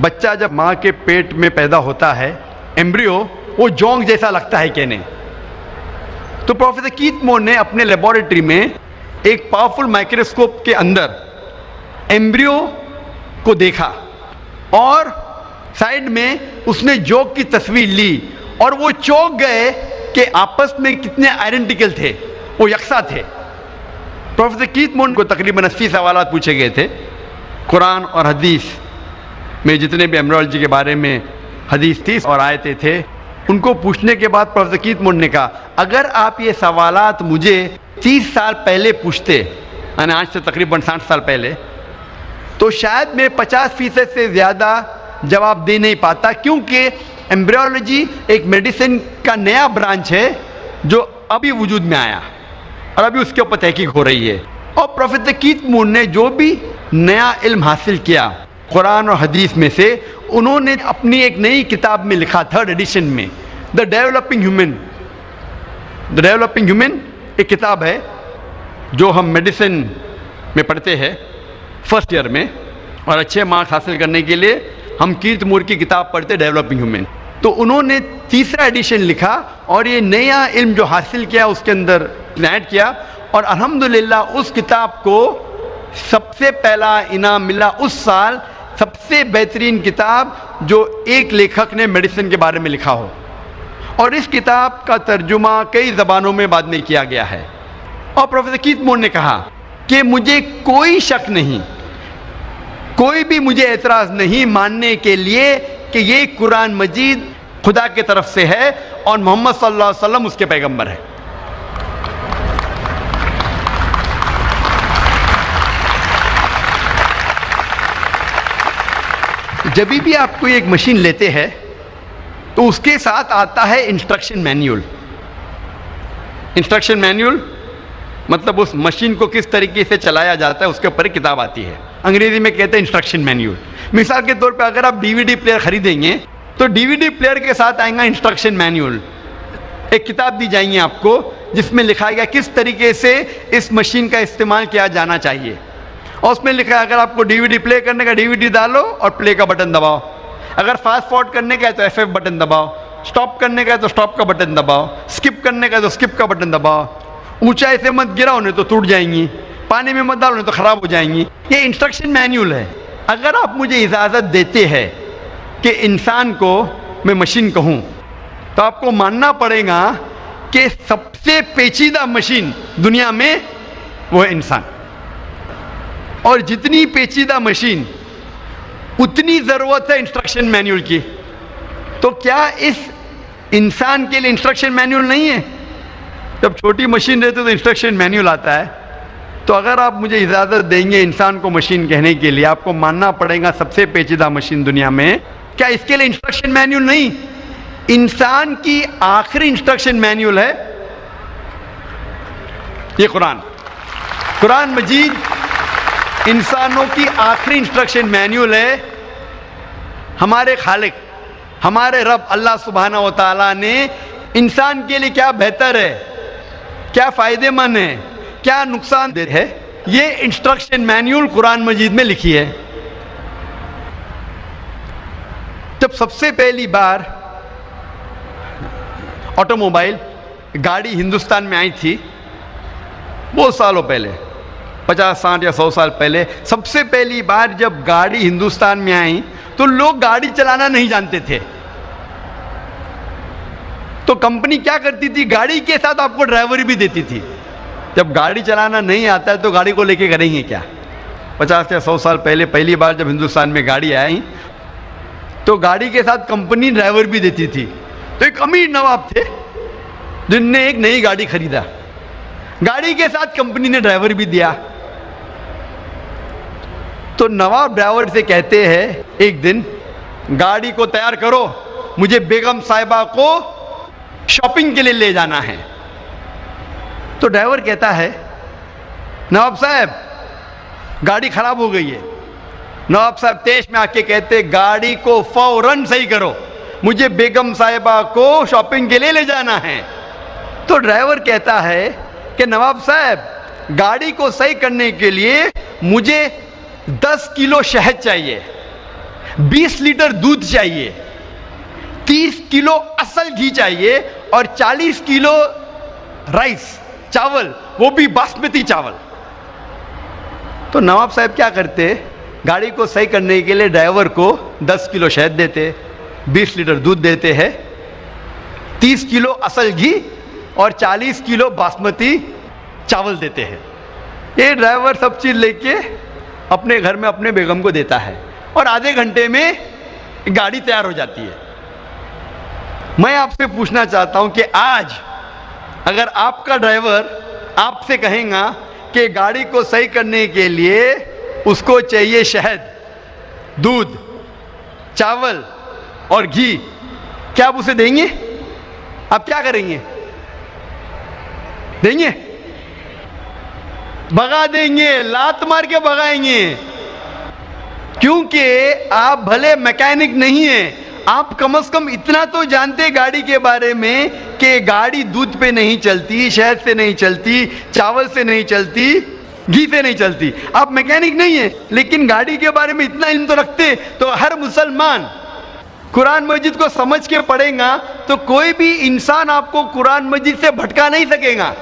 بچہ جب ماں کے پیٹ میں پیدا ہوتا ہے، ایمبریو وہ جونک جیسا لگتا ہے کہ نہیں۔ تو پروفیسر کیت مور نے اپنے لیبارٹری میں ایک پاورفل مائکروسکوپ کے اندر ایمبریو کو دیکھا اور سائیڈ میں اس نے جوک کی تصویر لی، اور وہ چونک گئے کہ آپس میں کتنے آئیڈینٹیکل تھے، وہ یکساں تھے۔ پروفیسر کیت مور کو تقریباً 80 سوالات پوچھے گئے تھے قرآن اور حدیث میں، جتنے بھی ایمبریولوجی کے بارے میں حدیث تھی اور آیتیں تھے، ان کو پوچھنے کے بعد پروفیسر کیت مور نے کہا اگر آپ یہ سوالات مجھے 30 سال پہلے پوچھتے، یعنی آج سے تقریباً 60 سال پہلے، تو شاید میں 50% سے زیادہ جواب دے نہیں پاتا، کیونکہ ایمبریولوجی ایک میڈیسن کا نیا برانچ ہے جو ابھی وجود میں آیا اور ابھی اس کے اوپر تحقیق ہو رہی ہے۔ اور پروفیسر کیت مور نے جو بھی نیا علم حاصل کیا قرآن اور حدیث میں سے، انہوں نے اپنی ایک نئی کتاب میں لکھا، 3rd ایڈیشن میں، دا ڈیولپنگ ہیومن ایک کتاب ہے جو ہم میڈیسن میں پڑھتے ہیں 1st ایئر میں، اور اچھے مارکس حاصل کرنے کے لیے ہم کیت مور کی کتاب پڑھتے ڈیولپنگ ہیومن۔ تو انہوں نے 3rd ایڈیشن لکھا اور یہ نیا علم جو حاصل کیا اس کے اندر ایڈ کیا، اور الحمدللہ اس کتاب کو سب سے پہلا انعام ملا اس سال، سب سے بہترین کتاب جو ایک لیکھک نے میڈیسن کے بارے میں لکھا ہو، اور اس کتاب کا ترجمہ کئی زبانوں میں بعد میں کیا گیا ہے۔ اور پروفیسر کیت مور نے کہا کہ مجھے کوئی شک نہیں، کوئی بھی مجھے اعتراض نہیں ماننے کے لیے کہ یہ قرآن مجید خدا کی طرف سے ہے اور محمد صلی اللہ علیہ وسلم اس کے پیغمبر ہے۔ جب بھی آپ کوئی ایک مشین لیتے ہیں تو اس کے ساتھ آتا ہے انسٹرکشن مینیول۔ انسٹرکشن مینیول مطلب اس مشین کو کس طریقے سے چلایا جاتا ہے اس کے اوپر ایک کتاب آتی ہے۔ انگریزی میں کہتے ہیں انسٹرکشن مینیول. مثال کے طور پہ اگر آپ DVD پلیئر خریدیں گے تو DVD پلیئر کے ساتھ آئے گا انسٹرکشن مینیول. ایک کتاب دی جائیں گی آپ کو جس میں لکھا گیا کس طریقے سے اس مشین کا استعمال کیا جانا چاہیے. اور اس میں لکھا ہے اگر آپ کو DVD پلے کرنے کا DVD ڈالو اور پلے کا بٹن دباؤ. اگر فاسٹ فارورڈ کرنے کا ہے تو FF بٹن دباؤ. سٹاپ کرنے کا ہے تو سٹاپ کا بٹن دباؤ. سکپ کرنے کا ہے تو سکپ کا بٹن دباؤ. اونچائی سے مت گراؤ نہیں تو ٹوٹ جائیں گی. پانی میں مت ڈالو نہیں تو خراب ہو جائیں گی. یہ انسٹرکشن مینیول ہے. اگر آپ مجھے اجازت دیتے ہیں کہ انسان کو میں مشین کہوں تو آپ کو ماننا پڑے گا کہ سب سے پیچیدہ مشین دنیا میں وہ ہے انسان. اور جتنی پیچیدہ مشین اتنی ضرورت ہے انسٹرکشن مینیول کی. تو کیا اس انسان کے لیے انسٹرکشن مینیول نہیں ہے؟ جب چھوٹی مشین رہتی تو انسٹرکشن مینیول آتا ہے. تو اگر آپ مجھے اجازت دیں گے انسان کو مشین کہنے کے لیے، آپ کو ماننا پڑے گا سب سے پیچیدہ مشین دنیا میں، کیا اس کے لیے انسٹرکشن مینیول نہیں؟ انسان کی آخری انسٹرکشن مینیول ہے یہ قرآن مجید. انسانوں کی آخری انسٹرکشن مینیول ہے. ہمارے خالق، ہمارے رب اللہ سبحانہ و تعالیٰ نے انسان کے لیے کیا بہتر ہے، کیا فائدے مند ہے، کیا نقصان دہ ہے، یہ انسٹرکشن مینیول قرآن مجید میں لکھی ہے. جب سب سے پہلی بار آٹو موبائل گاڑی ہندوستان میں آئی تھی بہت سالوں پہلے، 50 60 یا 100 سال پہلے، سب سے پہلی بار جب گاڑی ہندوستان میں آئی تو لوگ گاڑی چلانا نہیں جانتے تھے. تو کمپنی کیا کرتی تھی، گاڑی کے ساتھ آپ کو ڈرائیور بھی دیتی تھی. جب گاڑی چلانا نہیں آتا ہے تو گاڑی کو لے کے کریں گے کیا؟ 50 یا 100 سال پہلے پہلی بار جب ہندوستان میں گاڑی آئی تو گاڑی کے ساتھ کمپنی ڈرائیور بھی دیتی تھی. تو ایک امیر نواب تھے جن نے ایک نئی گاڑی خریدا، گاڑی کے ساتھ کمپنی نے ڈرائیور بھی دیا. تو نواب ڈرائیور سے کہتے ہیں ایک دن گاڑی کو تیار کرو، مجھے بیگم صاحبہ کو شاپنگ کے لیے لے جانا ہے. تو ڈرائیور کہتا ہے نواب صاحب گاڑی خراب ہو گئی ہے. نواب صاحب تیش میں آ کے کہتے گاڑی کو فوراً صحیح کرو، مجھے بیگم صاحبہ کو شاپنگ کے لیے لے جانا ہے. تو ڈرائیور کہتا ہے کہ نواب صاحب گاڑی کو صحیح کرنے کے لیے مجھے 10 کلو شہد چاہیے، 20 لیٹر دودھ چاہیے، 30 کلو اصل گھی چاہیے اور 40 کلو رائس چاول، وہ بھی باسمتی چاول. تو نواب صاحب کیا کرتے، گاڑی کو صحیح کرنے کے لیے ڈرائیور کو 10 کلو شہد دیتے، 20 لیٹر دودھ دیتے ہیں، 30 کلو اصل گھی اور 40 کلو باسمتی چاول دیتے ہیں. یہ ڈرائیور سب چیز لے کے اپنے گھر میں اپنے بیگم کو دیتا ہے اور آدھے گھنٹے میں گاڑی تیار ہو جاتی ہے. میں آپ سے پوچھنا چاہتا ہوں کہ آج اگر آپ کا ڈرائیور آپ سے کہیں گا کہ گاڑی کو صحیح کرنے کے لیے اس کو چاہیے شہد، دودھ، چاول اور گھی، کیا آپ اسے دیں گے؟ آپ کیا کریں گے؟ دیں گے؟ بھگا دیں گے، لات مار کے بھگائیں گے. کیونکہ آپ بھلے میکینک نہیں ہیں، آپ کم از کم اتنا تو جانتے گاڑی کے بارے میں کہ گاڑی دودھ پہ نہیں چلتی، شہد سے نہیں چلتی، چاول سے نہیں چلتی، گھی سے نہیں چلتی. آپ میکینک نہیں ہیں لیکن گاڑی کے بارے میں اتنا علم تو رکھتے. تو ہر مسلمان قرآن مجید کو سمجھ کے پڑھے گا تو کوئی بھی انسان آپ کو قرآن مجید سے بھٹکا نہیں سکے گا.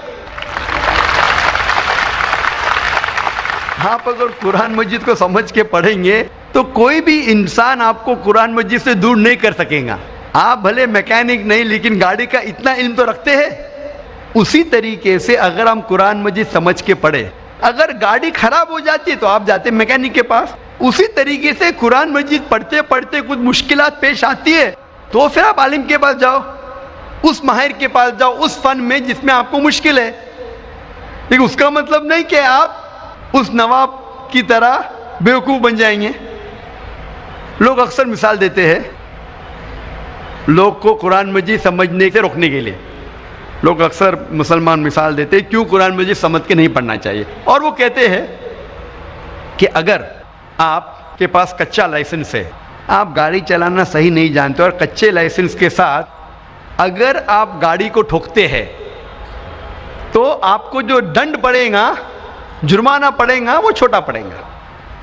آپ اگر قرآن مجید کو سمجھ کے پڑھیں گے تو کوئی بھی انسان آپ کو قرآن مجید سے دور نہیں کر سکے گا. آپ بھلے میکینک نہیں لیکن گاڑی کا اتنا علم تو رکھتے ہیں. اسی طریقے سے اگر ہم قرآن مجید سمجھ کے پڑھے، اگر گاڑی خراب ہو جاتی ہے تو آپ جاتے میکینک کے پاس. اسی طریقے سے قرآن مجید پڑھتے پڑھتے کچھ مشکلات پیش آتی ہے تو پھر آپ عالم کے پاس جاؤ، اس ماہر کے پاس جاؤ اس فن میں جس میں آپ کو مشکل ہے. لیکن اس کا مطلب نہیں کہ آپ اس نواب کی طرح بیوقوف بن جائیں گے. لوگ اکثر مثال دیتے ہیں لوگ کو قرآن مجید سمجھنے سے روکنے کے لیے. لوگ اکثر مسلمان مثال دیتے ہیں کیوں قرآن مجید سمجھ کے نہیں پڑھنا چاہیے. اور وہ کہتے ہیں کہ اگر آپ کے پاس کچا لائسنس ہے، آپ گاڑی چلانا صحیح نہیں جانتے اور کچے لائسنس کے ساتھ اگر آپ گاڑی کو ٹھوکتے ہیں تو آپ کو جو دنڈ پڑے گا، جرمانہ پڑے گا، وہ چھوٹا پڑے گا۔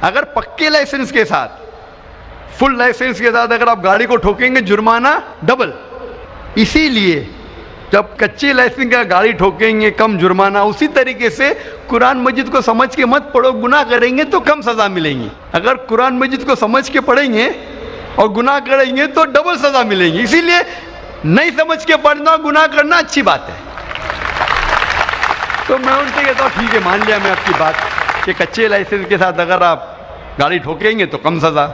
اگر پکے لائسنس کے ساتھ، فل لائسنس کے ساتھ اگر آپ گاڑی کو ٹھوکیں گے، جرمانہ ڈبل۔ اسی لیے جب کچے لائسنس کا گاڑی ٹھوکیں گے کم جرمانہ، اسی طریقے سے قرآن مجید کو سمجھ کے مت پڑھو، گناہ کریں گے تو کم سزا ملیں گی۔ اگر قرآن مجید کو سمجھ کے پڑھیں گے اور گناہ کریں گے تو ڈبل سزا ملے گی۔ اسی لیے نہیں سمجھ کے پڑھنا، گناہ کرنا اچھی بات ہے۔ تو میں ان سے کہتا ہوں ٹھیک ہے، مان لیا میں آپ کی بات کہ کچے لائسنس کے ساتھ اگر آپ گاڑی ٹھوکیں گے تو کم سزا،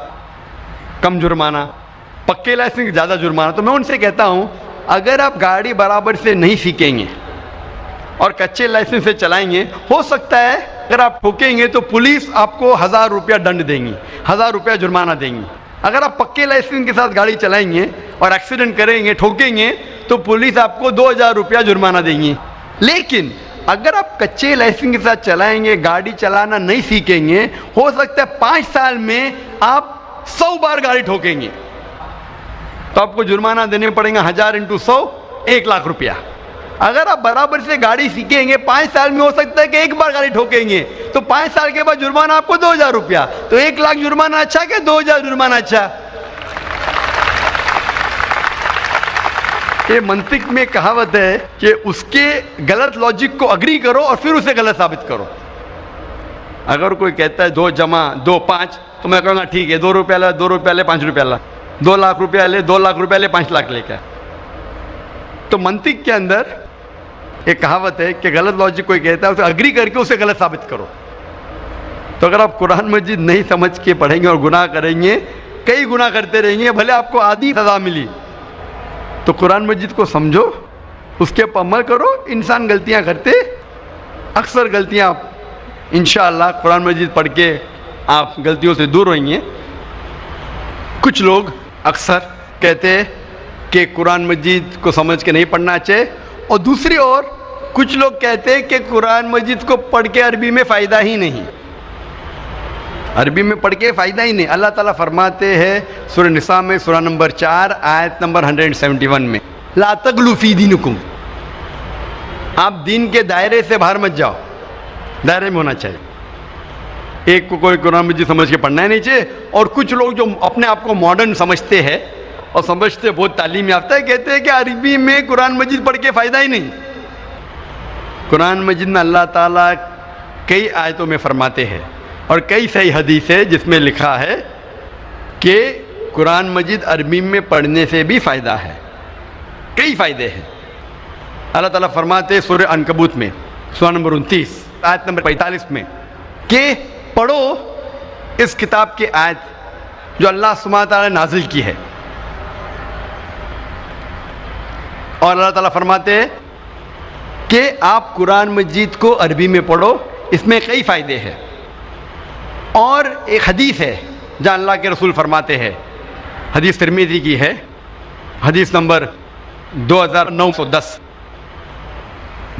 کم جرمانہ، پکے لائسنس زیادہ جرمانہ۔ تو میں ان سے کہتا ہوں اگر آپ گاڑی برابر سے نہیں سیکھیں گے اور کچے لائسنس سے چلائیں گے، ہو سکتا ہے اگر آپ ٹھوکیں گے تو پولیس آپ کو 1000 روپیہ دنڈ دیں گی، 1000 روپیہ جرمانہ دیں گی۔ اگر آپ پکے لائسنس کے ساتھ گاڑی چلائیں گے اور ایکسیڈنٹ کریں گے، ٹھوکیں گے، تو پولیس آپ کو 2000 روپیہ جرمانہ دیں گی۔ لیکن اگر آپ کچے لائسنس کے ساتھ چلائیں گے، گاڑی چلانا نہیں سیکھیں گے، ہو سکتا ہے 5 سال میں آپ 100 بار گاڑی ٹھوکیں گے تو آپ کو جرمانہ دینے پڑیں گا 1000 × 100 1 لاکھ روپیہ۔ اگر آپ برابر سے گاڑی سیکھیں گے، 5 سال میں ہو سکتا ہے کہ 1 بار گاڑی ٹھوکیں گے تو 5 سال کے بعد جرمانہ آپ کو 2000 روپیہ۔ تو 1 لاکھ جرمانہ اچھا کہ 2000 جرمانہ اچھا؟ یہ منطق میں کہاوت ہے کہ اس کے غلط لاجک کو اگری کرو اور پھر اسے غلط ثابت کرو۔ اگر کوئی کہتا ہے 2 + 2 5 تو میں کہوں گا ٹھیک ہے، 2 روپیہ لے، 2 روپیہ لے، 5 روپیہ لے، 2 لاکھ روپیہ لے، 2 لاکھ روپیہ لے، 5 لاکھ لے کے۔ تو منطق کے اندر ایک کہاوت ہے کہ غلط لاجک کوئی کہتا ہے اسے اگری کر کے اسے غلط ثابت کرو۔ تو اگر آپ قرآن مجید نہیں سمجھ کے پڑھیں گے اور گناہ کریں گے، کئی گناہ کرتے رہیں گے، بھلے آپ کو آدھی سزا ملی، تو قرآن مجید کو سمجھو، اس کے پر عمل کرو۔ انسان غلطیاں کرتے، اکثر غلطیاں انشاءاللہ قرآن مجید پڑھ کے آپ غلطیوں سے دور ہوئیں گے۔ کچھ لوگ اکثر کہتے کہ قرآن مجید کو سمجھ کے نہیں پڑھنا چاہیے، اور دوسری اور کچھ لوگ کہتے کہ قرآن مجید کو پڑھ کے عربی میں فائدہ ہی نہیں، عربی میں پڑھ کے فائدہ ہی نہیں۔ اللہ تعالیٰ فرماتے ہیں سورہ نساء میں، سورہ نمبر 4 آیت نمبر 171 میں، لا تغلوا فی دینکم، آپ دین کے دائرے سے باہر مت جاؤ، دائرے میں ہونا چاہیے۔ ایک کو کوئی قرآن مجید سمجھ کے پڑھنا ہی نہیں چاہیے، اور کچھ لوگ جو اپنے آپ کو ماڈرن سمجھتے ہیں اور سمجھتے بہت تعلیم یافتہ ہے، کہتے ہیں کہ عربی میں قرآن مجید پڑھ کے فائدہ ہی نہیں۔ قرآن مجید میں اللہ تعالیٰ کئی آیتوں میں فرماتے ہیں اور کئی صحیح حدیث ہے جس میں لکھا ہے کہ قرآن مجید عربی میں پڑھنے سے بھی فائدہ ہے، کئی فائدے ہیں۔ اللہ تعالیٰ فرماتے ہیں سورہ عنکبوت میں، سورہ نمبر 29 آیت نمبر 45 میں کہ پڑھو اس کتاب کی آیت جو اللہ سبحانہ تعالیٰ نے نازل کی ہے، اور اللہ تعالیٰ فرماتے ہیں کہ آپ قرآن مجید کو عربی میں پڑھو، اس میں کئی فائدے ہیں۔ اور ایک حدیث ہے جہاں اللہ کے رسول فرماتے ہیں، حدیث ترمذی کی ہے، حدیث نمبر 2910،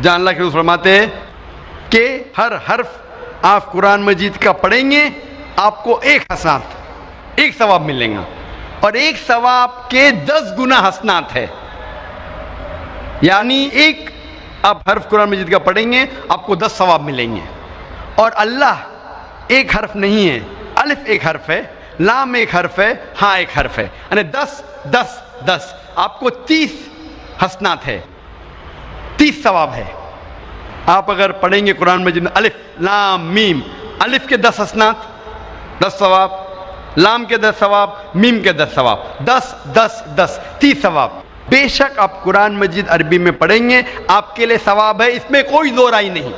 جہاں اللہ کے رسول فرماتے ہیں کہ ہر حرف آپ قرآن مجید کا پڑھیں گے، آپ کو 1 حسنات، 1 ثواب ملیں گا، اور 1 ثواب کے 10 گنا حسنات ہے۔ یعنی ایک آپ حرف قرآن مجید کا پڑھیں گے، آپ کو 10 ثواب ملیں گے۔ اور اللہ ایک حرف نہیں ہے، الف ایک حرف ہے، لام ایک حرف ہے، ہاں ایک حرف ہے، یعنی 10 10 10، آپ کو 30 حسنات ہے، 30 ثواب ہے۔ آپ اگر پڑھیں گے قرآن مجید میں الف لام میم، الف کے 10 حسنات 10 ثواب، لام کے 10 ثواب، میم کے 10 ثواب، 10 10 10 30 ثواب۔ بے شک آپ قرآن مجید عربی میں پڑھیں گے، آپ کے لیے ثواب ہے، اس میں کوئی دو رائے نہیں۔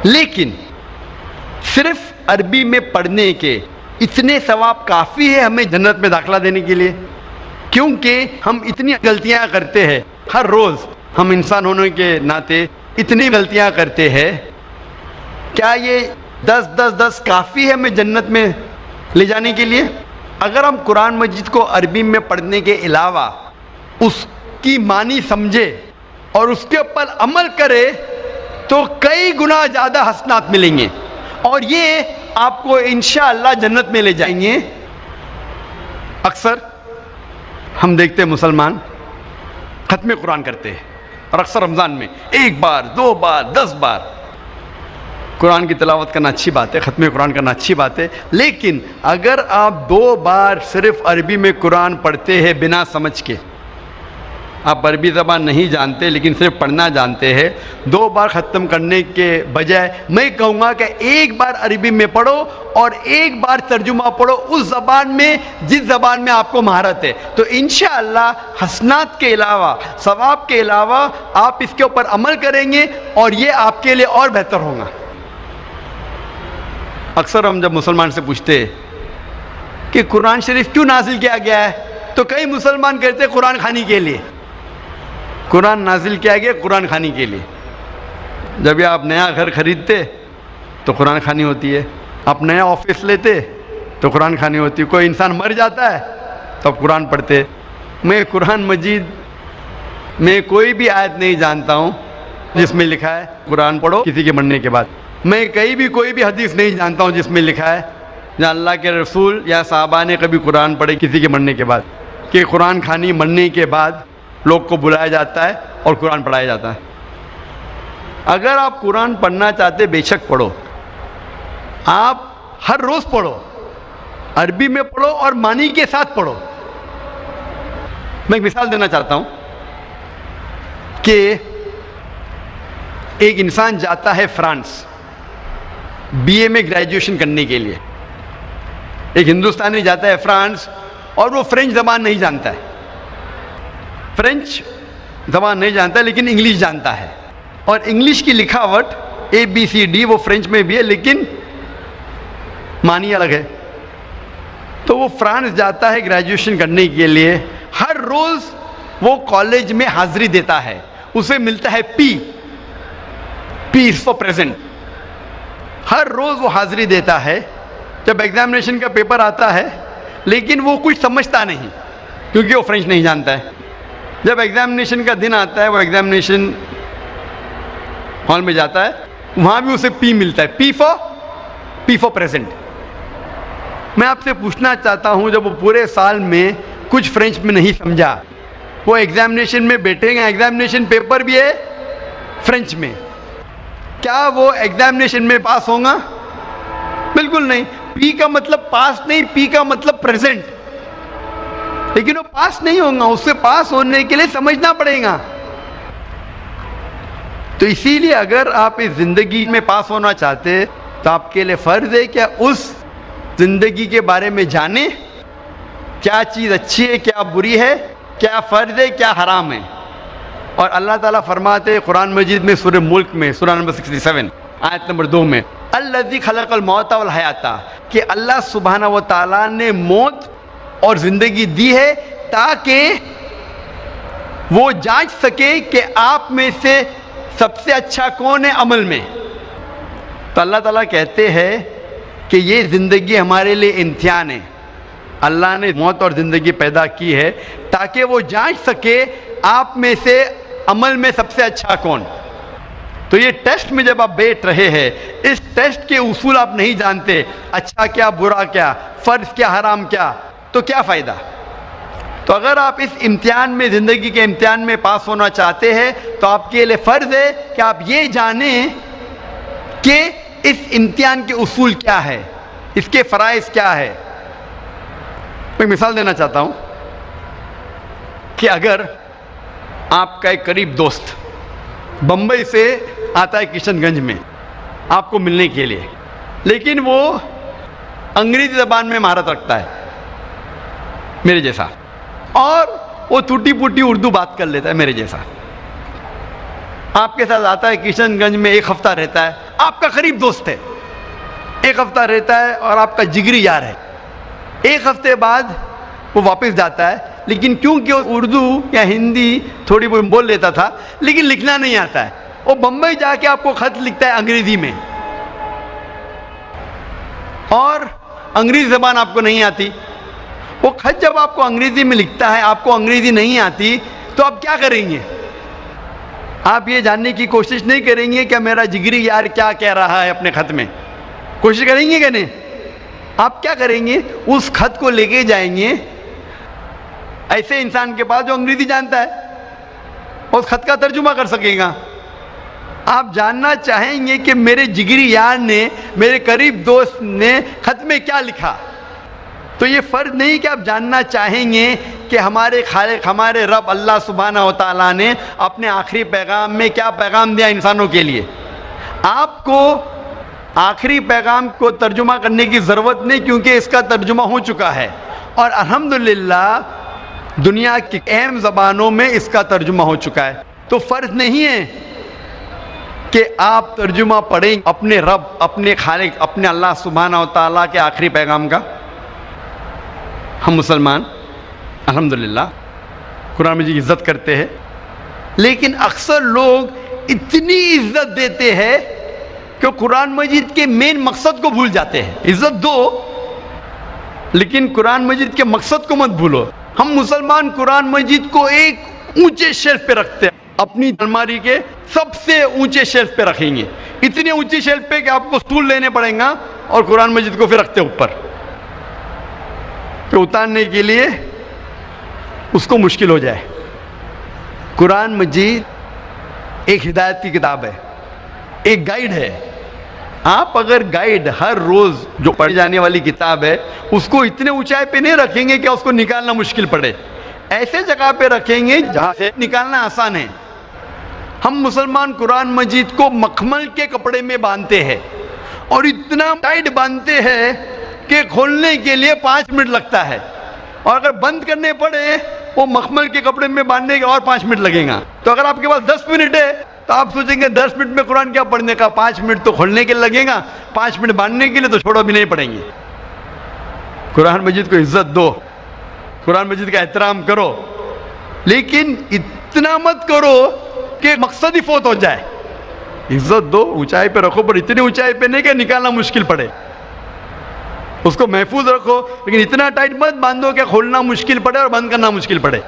لیکن صرف عربی میں پڑھنے کے اتنے ثواب کافی ہے ہمیں جنت میں داخلہ دینے کے لیے؟ کیونکہ ہم اتنی غلطیاں کرتے ہیں ہر روز، ہم انسان ہونے کے ناطے اتنی غلطیاں کرتے ہیں، کیا یہ 10 10 10 کافی ہے ہمیں جنت میں لے جانے کے لیے؟ اگر ہم قرآن مجید کو عربی میں پڑھنے کے علاوہ اس کی معنی سمجھے اور اس کے اوپر عمل کرے تو کئی گنا زیادہ حسنات ملیں گے، اور یہ آپ کو انشاءاللہ جنت میں لے جائیں گے۔ اکثر ہم دیکھتے ہیں مسلمان ختم قرآن کرتے ہیں، اور اکثر رمضان میں 1 بار 2 بار 10 بار۔ قرآن کی تلاوت کرنا اچھی بات ہے، ختم قرآن کرنا اچھی بات ہے، لیکن اگر آپ 2 بار صرف عربی میں قرآن پڑھتے ہیں بنا سمجھ کے، آپ عربی زبان نہیں جانتے لیکن صرف پڑھنا جانتے ہیں، 2 بار ختم کرنے کے بجائے میں کہوں گا کہ 1 بار عربی میں پڑھو اور 1 بار ترجمہ پڑھو اس زبان میں جس زبان میں آپ کو مہارت ہے، تو انشاءاللہ حسنات کے علاوہ، ثواب کے علاوہ آپ اس کے اوپر عمل کریں گے اور یہ آپ کے لیے اور بہتر ہوگا۔ اکثر ہم جب مسلمان سے پوچھتے ہیں کہ قرآن شریف کیوں نازل کیا گیا ہے، تو کئی مسلمان کہتے ہیں قرآن خوانی کے لیے۔ قرآن نازل کیا گیا قرآن خوانی کے لیے۔ جب یہ آپ نیا گھر خریدتے تو قرآن خوانی ہوتی ہے، آپ نیا آفس لیتے تو قرآن خوانی ہوتی ہے، کوئی انسان مر جاتا ہے تو آپ قرآن پڑھتے۔ میں قرآن مجید میں کوئی بھی آیت نہیں جانتا ہوں جس میں لکھا ہے قرآن پڑھو کسی کے مرنے کے بعد۔ میں کہیں بھی کوئی بھی حدیث نہیں جانتا ہوں جس میں لکھا ہے جہاں اللہ کے رسول یا صحابہ نے کبھی قرآن پڑھے کسی کے مرنے کے بعد، کہ قرآن خوانی مرنے کے بعد لوگ کو بلایا جاتا ہے اور قرآن پڑھایا جاتا ہے۔ اگر آپ قرآن پڑھنا چاہتے بے شک پڑھو، آپ ہر روز پڑھو، عربی میں پڑھو اور معنی کے ساتھ پڑھو۔ میں ایک مثال دینا چاہتا ہوں کہ ایک انسان جاتا ہے فرانس بی اے میں گریجویشن کرنے کے لیے۔ ایک ہندوستانی جاتا ہے فرانس اور وہ فرینچ زبان نہیں جانتا ہے، فرینچ زبان نہیں جانتا ہے لیکن انگلش جانتا ہے، اور انگلش کی لکھاوٹ ABCD وہ فرینچ میں بھی ہے لیکن معنی الگ ہے۔ تو وہ فرانس جاتا ہے گریجویشن کرنے کے لیے، ہر روز وہ کالج میں حاضری دیتا ہے، اسے ملتا ہے پی فور پریزنٹ، ہر روز وہ حاضری دیتا ہے۔ جب ایگزامینیشن کا پیپر آتا ہے لیکن وہ کچھ سمجھتا نہیں کیونکہ وہ فرینچ نہیں جانتا ہے۔ جب ایگزامینیشن کا دن آتا ہے وہ ایگزامینیشن ہال میں جاتا ہے، وہاں بھی اسے پی ملتا ہے، پی فور پریزنٹ۔ میں آپ سے پوچھنا چاہتا ہوں جب وہ پورے سال میں کچھ فرینچ میں نہیں سمجھا، وہ ایگزامینیشن میں بیٹھے گا، ایگزامینیشن پیپر بھی ہے فرینچ میں، کیا وہ ایگزامینیشن میں پاس ہوں گا؟ بالکل نہیں۔ پی کا مطلب پاس نہیں، پی کا مطلب پریزنٹ، لیکن وہ پاس نہیں ہوں گا، اس سے پاس ہونے کے لیے سمجھنا پڑے گا۔ تو اسی لیے اگر آپ اس زندگی میں پاس ہونا چاہتے تو آپ کے لیے فرض ہے کہ اس زندگی کے بارے میں جانیں، کیا چیز اچھی ہے کیا بری ہے، کیا فرض ہے کیا حرام ہے۔ اور اللہ تعالیٰ فرماتے قرآن مجید میں سورہ ملک میں سورہ نمبر 67 آیت نمبر 2 میں، الذی خلق الموت والحیات، کہ اللہ سبحانہ و تعالیٰ نے موت اور زندگی دی ہے تاکہ وہ جانچ سکے کہ آپ میں سے سب سے اچھا کون ہے عمل میں۔ تو اللہ تعالیٰ کہتے ہیں کہ یہ زندگی ہمارے لیے امتحان ہے، اللہ نے موت اور زندگی پیدا کی ہے تاکہ وہ جانچ سکے آپ میں سے عمل میں سب سے اچھا کون۔ تو یہ ٹیسٹ میں جب آپ بیٹھ رہے ہیں، اس ٹیسٹ کے اصول آپ نہیں جانتے، اچھا کیا برا کیا، فرض کیا حرام کیا، تو کیا فائدہ۔ تو اگر آپ اس امتحان میں، زندگی کے امتحان میں پاس ہونا چاہتے ہیں تو آپ کے لیے فرض ہے کہ آپ یہ جانیں کہ اس امتحان کے اصول کیا ہے، اس کے فرائض کیا ہے۔ میں مثال دینا چاہتا ہوں کہ اگر آپ کا ایک قریب دوست بمبئی سے آتا ہے کشن گنج میں آپ کو ملنے کے لیے، لیکن وہ انگریزی زبان میں مہارت رکھتا ہے میرے جیسا، اور وہ ٹوٹی پوٹی اردو بات کر لیتا ہے میرے جیسا، آپ کے ساتھ آتا ہے کشن گنج میں، 1 ہفتہ رہتا ہے، آپ کا قریب دوست ہے، 1 ہفتہ رہتا ہے اور آپ کا جگری یار ہے۔ 1 ہفتے بعد وہ واپس جاتا ہے، لیکن کیونکہ وہ اردو یا ہندی تھوڑی بہت بول لیتا تھا لیکن لکھنا نہیں آتا ہے، وہ بمبئی جا کے آپ کو خط لکھتا ہے انگریزی میں، اور انگریزی زبان آپ کو نہیں آتی۔ وہ خط جب آپ کو انگریزی میں لکھتا ہے، آپ کو انگریزی نہیں آتی، تو آپ کیا کریں گے؟ آپ یہ جاننے کی کوشش نہیں کریں گے کہ میرا جگری یار کیا کہہ رہا ہے اپنے خط میں، کوشش کریں گے کہ نہیں؟ آپ کیا کریں گے؟ اس خط کو لے کے جائیں گے ایسے انسان کے پاس جو انگریزی جانتا ہے، اس خط کا ترجمہ کر سکے گا۔ آپ جاننا چاہیں گے کہ میرے جگری یار نے، میرے قریب دوست نے خط میں کیا لکھا، تو یہ فرض نہیں کہ آپ جاننا چاہیں گے کہ ہمارے خالق، ہمارے رب اللہ سبحانہ و تعالیٰ نے اپنے آخری پیغام میں کیا پیغام دیا انسانوں کے لیے۔ آپ کو آخری پیغام کو ترجمہ کرنے کی ضرورت نہیں، کیونکہ اس کا ترجمہ ہو چکا ہے، اور الحمدللہ دنیا کی اہم زبانوں میں اس کا ترجمہ ہو چکا ہے۔ تو فرض نہیں ہے کہ آپ ترجمہ پڑھیں اپنے رب، اپنے خالق، اپنے اللہ سبحانہ و تعالیٰ کے آخری پیغام کا۔ ہم مسلمان الحمدللہ قرآن مجید کی عزت کرتے ہیں، لیکن اکثر لوگ اتنی عزت دیتے ہیں کہ قرآن مجید کے مین مقصد کو بھول جاتے ہیں۔ عزت دو لیکن قرآن مجید کے مقصد کو مت بھولو۔ ہم مسلمان قرآن مجید کو ایک اونچے شیلف پہ رکھتے ہیں، اپنی الماری کے سب سے اونچے شیلف پہ رکھیں گے، اتنے اونچے شیلف پہ کہ آپ کو سٹول لینے پڑیں گا، اور قرآن مجید کو پھر رکھتے اوپر کہ اتارنے کے لیے اس کو مشکل ہو جائے۔ قرآن مجید ایک ہدایت کی کتاب ہے، ایک گائیڈ ہے۔ آپ اگر گائیڈ ہر روز جو پڑھی جانے والی کتاب ہے اس کو اتنے اونچائی پہ نہیں رکھیں گے کہ اس کو نکالنا مشکل پڑے، ایسے جگہ پہ رکھیں گے جہاں سے نکالنا آسان ہے۔ ہم مسلمان قرآن مجید کو مخمل کے کپڑے میں باندھتے ہیں، اور اتنا ٹائٹ باندھتے ہیں کہ کھولنے کے لیے 5 منٹ لگتا ہے، اور اگر بند کرنے پڑے وہ مخمل کے کپڑے میں باندھنے کے اور 5 منٹ لگیں گا۔ تو اگر آپ کے پاس 10 منٹ ہے تو آپ سوچیں گے 10 منٹ میں قرآن کیا پڑھنے کا، 5 منٹ تو کھولنے کے لیے لگے گا، 5 منٹ باندھنے کے لیے تو چھوڑو بھی نہیں پڑیں گے۔ قرآن مجید کو عزت دو، قرآن مجید کا احترام کرو، لیکن اتنا مت کرو کہ مقصد ہی فوت ہو جائے۔ عزت دو، اونچائی پہ رکھو، پر اتنی اونچائی پہ نہیں کہ نکالنا مشکل پڑے۔ اس کو محفوظ رکھو، لیکن اتنا ٹائٹ مت باندھو کہ کھولنا مشکل پڑے اور بند کرنا مشکل پڑے۔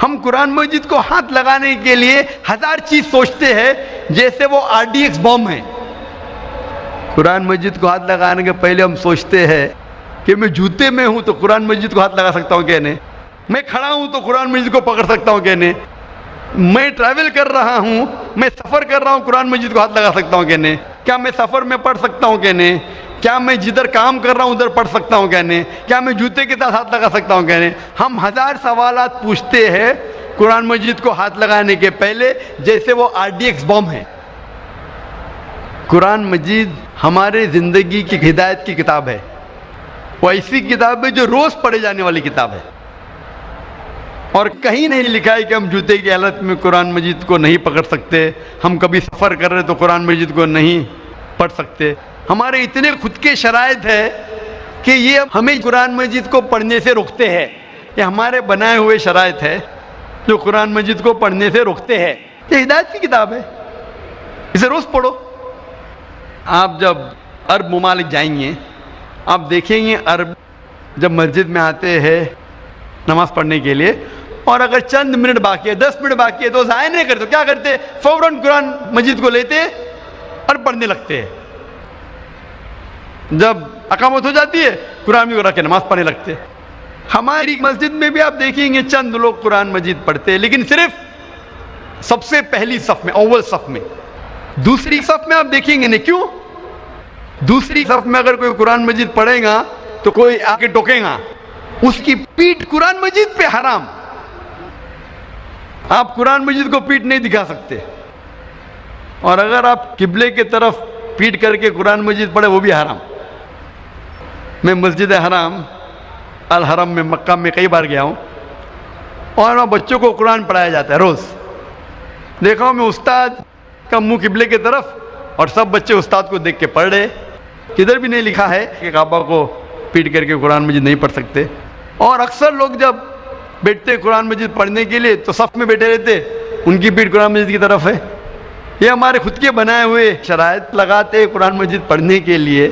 ہم قرآن مجید کو ہاتھ لگانے کے لیے 1000 چیز سوچتے ہیں، جیسے وہ RDX بم ہے۔ قرآن مجید کو ہاتھ لگانے کے پہلے ہم سوچتے ہیں کہ میں جوتے میں ہوں تو قرآن مجید کو ہاتھ لگا سکتا ہوں کہ نہیں، میں کھڑا ہوں تو قرآن مجید کو پکڑ سکتا ہوں کہ نہیں، میں ٹریول کر رہا ہوں، میں سفر کر رہا ہوں، قرآن مجید کو ہاتھ لگا سکتا ہوں کہ نہیں، کیا میں سفر میں پڑھ سکتا ہوں کہ نہیں، کیا میں جدھر کام کر رہا ہوں ادھر پڑھ سکتا ہوں کہ نہیں، کیا میں جوتے کے ساتھ ہاتھ لگا سکتا ہوں کہ نہیں۔ ہم 1000 سوالات پوچھتے ہیں قرآن مجید کو ہاتھ لگانے کے پہلے، جیسے وہ RDX بم ہے۔ قرآن مجید ہمارے زندگی کی ہدایت کی کتاب ہے، وہ ایسی کتاب ہے جو روز پڑھے جانے والی کتاب ہے، اور کہیں نہیں لکھا ہے کہ ہم جوتے کی حالت میں قرآن مجید کو نہیں پکڑ سکتے، ہم کبھی سفر کر رہے تو قرآن مجید کو نہیں پڑھ سکتے۔ ہمارے اتنے خود کے شرائط ہے کہ یہ ہمیں قرآن مجید کو پڑھنے سے روکتے ہیں، یہ ہمارے بنائے ہوئے شرائط ہے جو قرآن مجید کو پڑھنے سے روکتے ہیں۔ یہ ہدایت کی کتاب ہے، اسے روز پڑھو۔ آپ جب عرب ممالک جائیں گے، آپ دیکھیں گے عرب جب مسجد میں آتے ہیں نماز پڑھنے کے لیے، اور اگر چند منٹ باقی ہے، 10 منٹ باقی ہے، تو ضائع نہیں کرتے، کیا کرتے؟ فوراً قرآن مجید کو لیتے اور پڑھنے لگتے ہیں۔ جب اقامت ہو جاتی ہے قرآن کو رکھ کے نماز پڑھنے لگتے۔ ہماری مسجد میں بھی آپ دیکھیں گے چند لوگ قرآن مجید پڑھتے ہیں، لیکن صرف سب سے پہلی صف میں، اول صف میں۔ دوسری صف میں آپ دیکھیں گے نہیں، کیوں؟ دوسری صف میں اگر کوئی قرآن مجید پڑھے گا تو کوئی آ کے ٹوکے گا، اس کی پیٹھ قرآن مجید پہ حرام۔ آپ قرآن مجید کو پیٹھ نہیں دکھا سکتے، اور اگر آپ قبلے کی طرف پیٹھ کر کے قرآن مجید پڑھے وہ بھی حرام۔ میں مسجد حرام الحرم میں مکہ میں کئی بار گیا ہوں، اور وہاں بچوں کو قرآن پڑھایا جاتا ہے روز۔ دیکھا ہوں میں استاد کا منہ قبلے کی طرف، اور سب بچے استاد کو دیکھ کے پڑھ رہے، کدھر بھی نہیں لکھا ہے کہ کعبہ کو پیٹ کر کے قرآن مجید نہیں پڑھ سکتے۔ اور اکثر لوگ جب بیٹھتے قرآن مجید پڑھنے کے لیے تو صف میں بیٹھے رہتے، ان کی پیٹھ قرآن مجید کی طرف ہے۔ یہ ہمارے خود کے بنائے ہوئے شرائط لگاتے قرآن مجید پڑھنے کے لیے،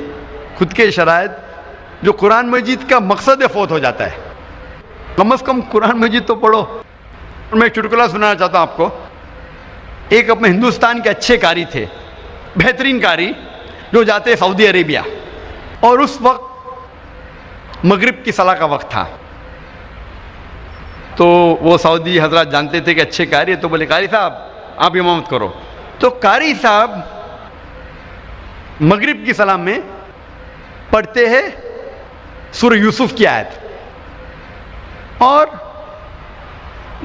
خود کے شرائط جو قرآن مجید کا مقصد فوت ہو جاتا ہے۔ کم از کم قرآن مجید تو پڑھو۔ میں ایک چٹکلا سنانا چاہتا ہوں آپ کو۔ ایک اپنے ہندوستان کے اچھے قاری تھے، بہترین قاری، جو جاتے سعودی عربیہ، اور اس وقت مغرب کی صلاح کا وقت تھا. تو وہ سعودی حضرات جانتے تھے کہ اچھے قاری ہے, تو بولے قاری صاحب آپ امامت کرو. تو قاری صاحب مغرب کی صلاح میں پڑھتے ہیں سورہ یوسف کی آیت, اور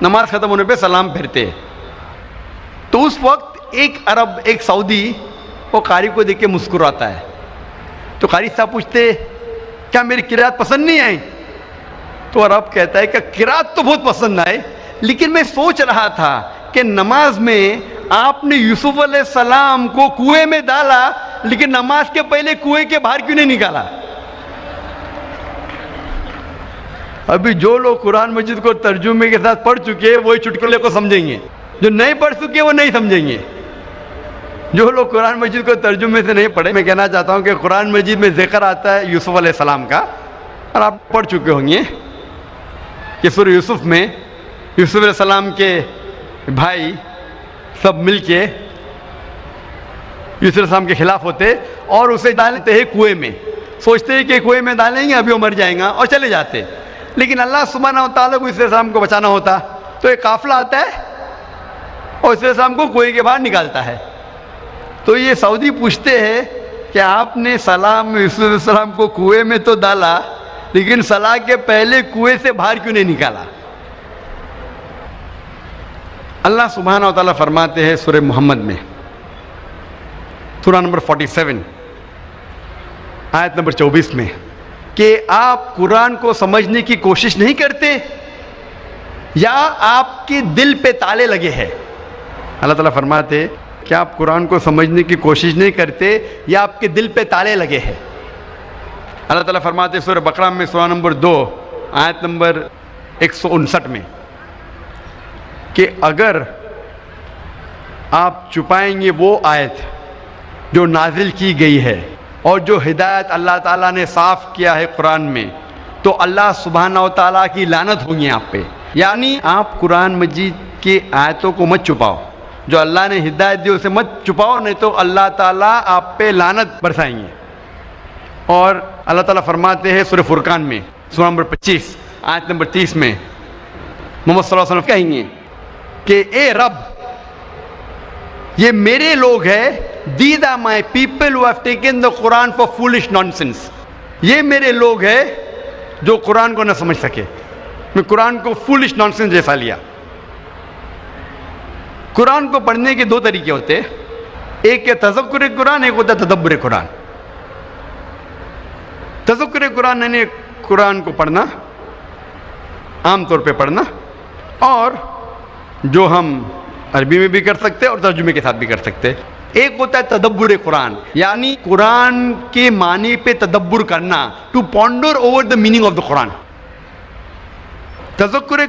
نماز ختم ہونے پہ سلام پھیرتے ہیں. تو اس وقت ایک عرب, ایک سعودی, وہ قاری کو دیکھ کے مسکراتا ہے. تو قاری صاحب پوچھتے کیا میری قرات پسند نہیں آئی؟ تو عرب کہتا ہے کہ قرات تو بہت پسند آئے, لیکن میں سوچ رہا تھا کہ نماز میں آپ نے یوسف علیہ السلام کو کنویں میں ڈالا, لیکن نماز کے پہلے کنویں کے باہر کیوں نہیں نکالا؟ ابھی جو لوگ قرآن مجید کو ترجمے کے ساتھ پڑھ چکے وہی چٹکلے کو سمجھیں گے, جو نہیں پڑھ چکے وہ نہیں سمجھیں گے. جو لوگ قرآن مجید کو ترجمے سے نہیں پڑھے, میں کہنا چاہتا ہوں کہ قرآن مجید میں ذکر آتا ہے یوسف علیہ السلام کا, اور آپ پڑھ چکے ہوں گے کہ سورہ یوسف میں یوسف علیہ السلام کے بھائی سب مل کے یوسف علیہ السلام کے خلاف ہوتے اور اسے ڈالتے ہیں کنویں میں. سوچتے ہیں کہ کنویں میں ڈالیں گے ابھی وہ مر جائیں گا, اور چلے جاتے. لیکن اللہ سبحانہ و تعالیٰ کو یوسف علیہ السلام کو بچانا ہوتا, تو ایک قافلہ آتا ہے اور یوسف علیہ السلام کو کنویں کے باہر نکالتا ہے. تو یہ سعودی پوچھتے ہیں کہ آپ نے سلام یوسف علیہ السلام کو کنویں میں تو ڈالا, لیکن صلاح کے پہلے کنویں سے باہر کیوں نہیں نکالا؟ اللہ سبحانہ و تعالیٰ فرماتے ہیں سورہ محمد میں, سورہ نمبر 47 آیت نمبر 24 میں, کہ آپ قرآن کو سمجھنے کی کوشش نہیں کرتے یا آپ کے دل پہ تالے لگے ہیں. اللہ تعالیٰ فرماتے کہ آپ قرآن کو سمجھنے کی کوشش نہیں کرتے یا آپ کے دل پہ تالے لگے ہیں. اللہ تعالیٰ فرماتے سورہ بقرہ میں سورہ نمبر 2 آیت نمبر 159 میں کہ اگر آپ چھپائیں گے وہ آیت جو نازل کی گئی ہے اور جو ہدایت اللہ تعالیٰ نے صاف کیا ہے قرآن میں, تو اللہ سبحانہ و تعالیٰ کی لعنت ہوگی آپ پہ. یعنی آپ قرآن مجید کی آیتوں کو مت چھپاؤ, جو اللہ نے ہدایت دی اسے مت چھپاؤ, نہیں تو اللہ تعالیٰ آپ پہ لعنت برسائیں گے. اور اللہ تعالیٰ فرماتے ہیں سورہ فرقان میں سورہ نمبر 25 آیت نمبر 30 میں محمد صلی اللہ علیہ وسلم کہیں گے کہ اے رب, یہ میرے لوگ ہیں, these are my people who have taken the Quran for foolish nonsense. یہ میرے لوگ ہیں جو قرآن کو نہ سمجھ سکے. میں قرآن کو foolish nonsense جیسا لیا. قرآن کو پڑھنے کے 2 طریقے ہوتے ہیں, ایک ہے تذکر قرآن, ایک ہوتا ہے تدبر قرآن. تذکر قرآن یعنی قرآن کو پڑھنا, عام طور پہ پڑھنا, اور جو ہم عربی میں بھی کر سکتے اور ترجمے کے ساتھ بھی کر سکتے. ایک ہوتا ہے تدبر قرآن, یعنی قرآن کے معنی پہ تدبر کرنا, to ponder over the meaning of the Quran. تذکر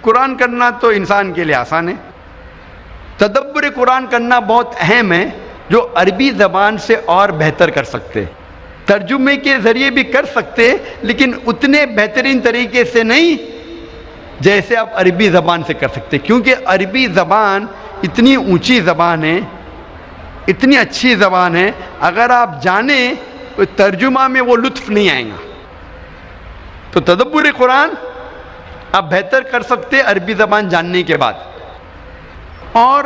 قرآن کرنا تو انسان کے لیے آسان ہے, تدبر قرآن کرنا بہت اہم ہے, جو عربی زبان سے اور بہتر کر سکتے, ترجمے کے ذریعے بھی کر سکتے, لیکن اتنے بہترین طریقے سے نہیں جیسے آپ عربی زبان سے کر سکتے, کیونکہ عربی زبان اتنی اونچی زبان ہے, اتنی اچھی زبان ہے, اگر آپ جانیں تو ترجمہ میں وہ لطف نہیں آئے گا. تو تدبر قرآن آپ بہتر کر سکتے عربی زبان جاننے کے بعد. اور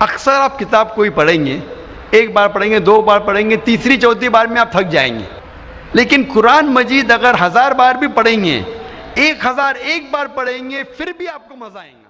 اکثر آپ کتاب کوئی پڑھیں گے, ایک بار پڑھیں گے, 2 بار پڑھیں گے, تیسری چوتھی بار میں آپ تھک جائیں گے. لیکن قرآن مجید اگر 1000 بار بھی پڑھیں گے, 1001 بار پڑھیں گے, پھر بھی آپ کو مزہ آئیں گے.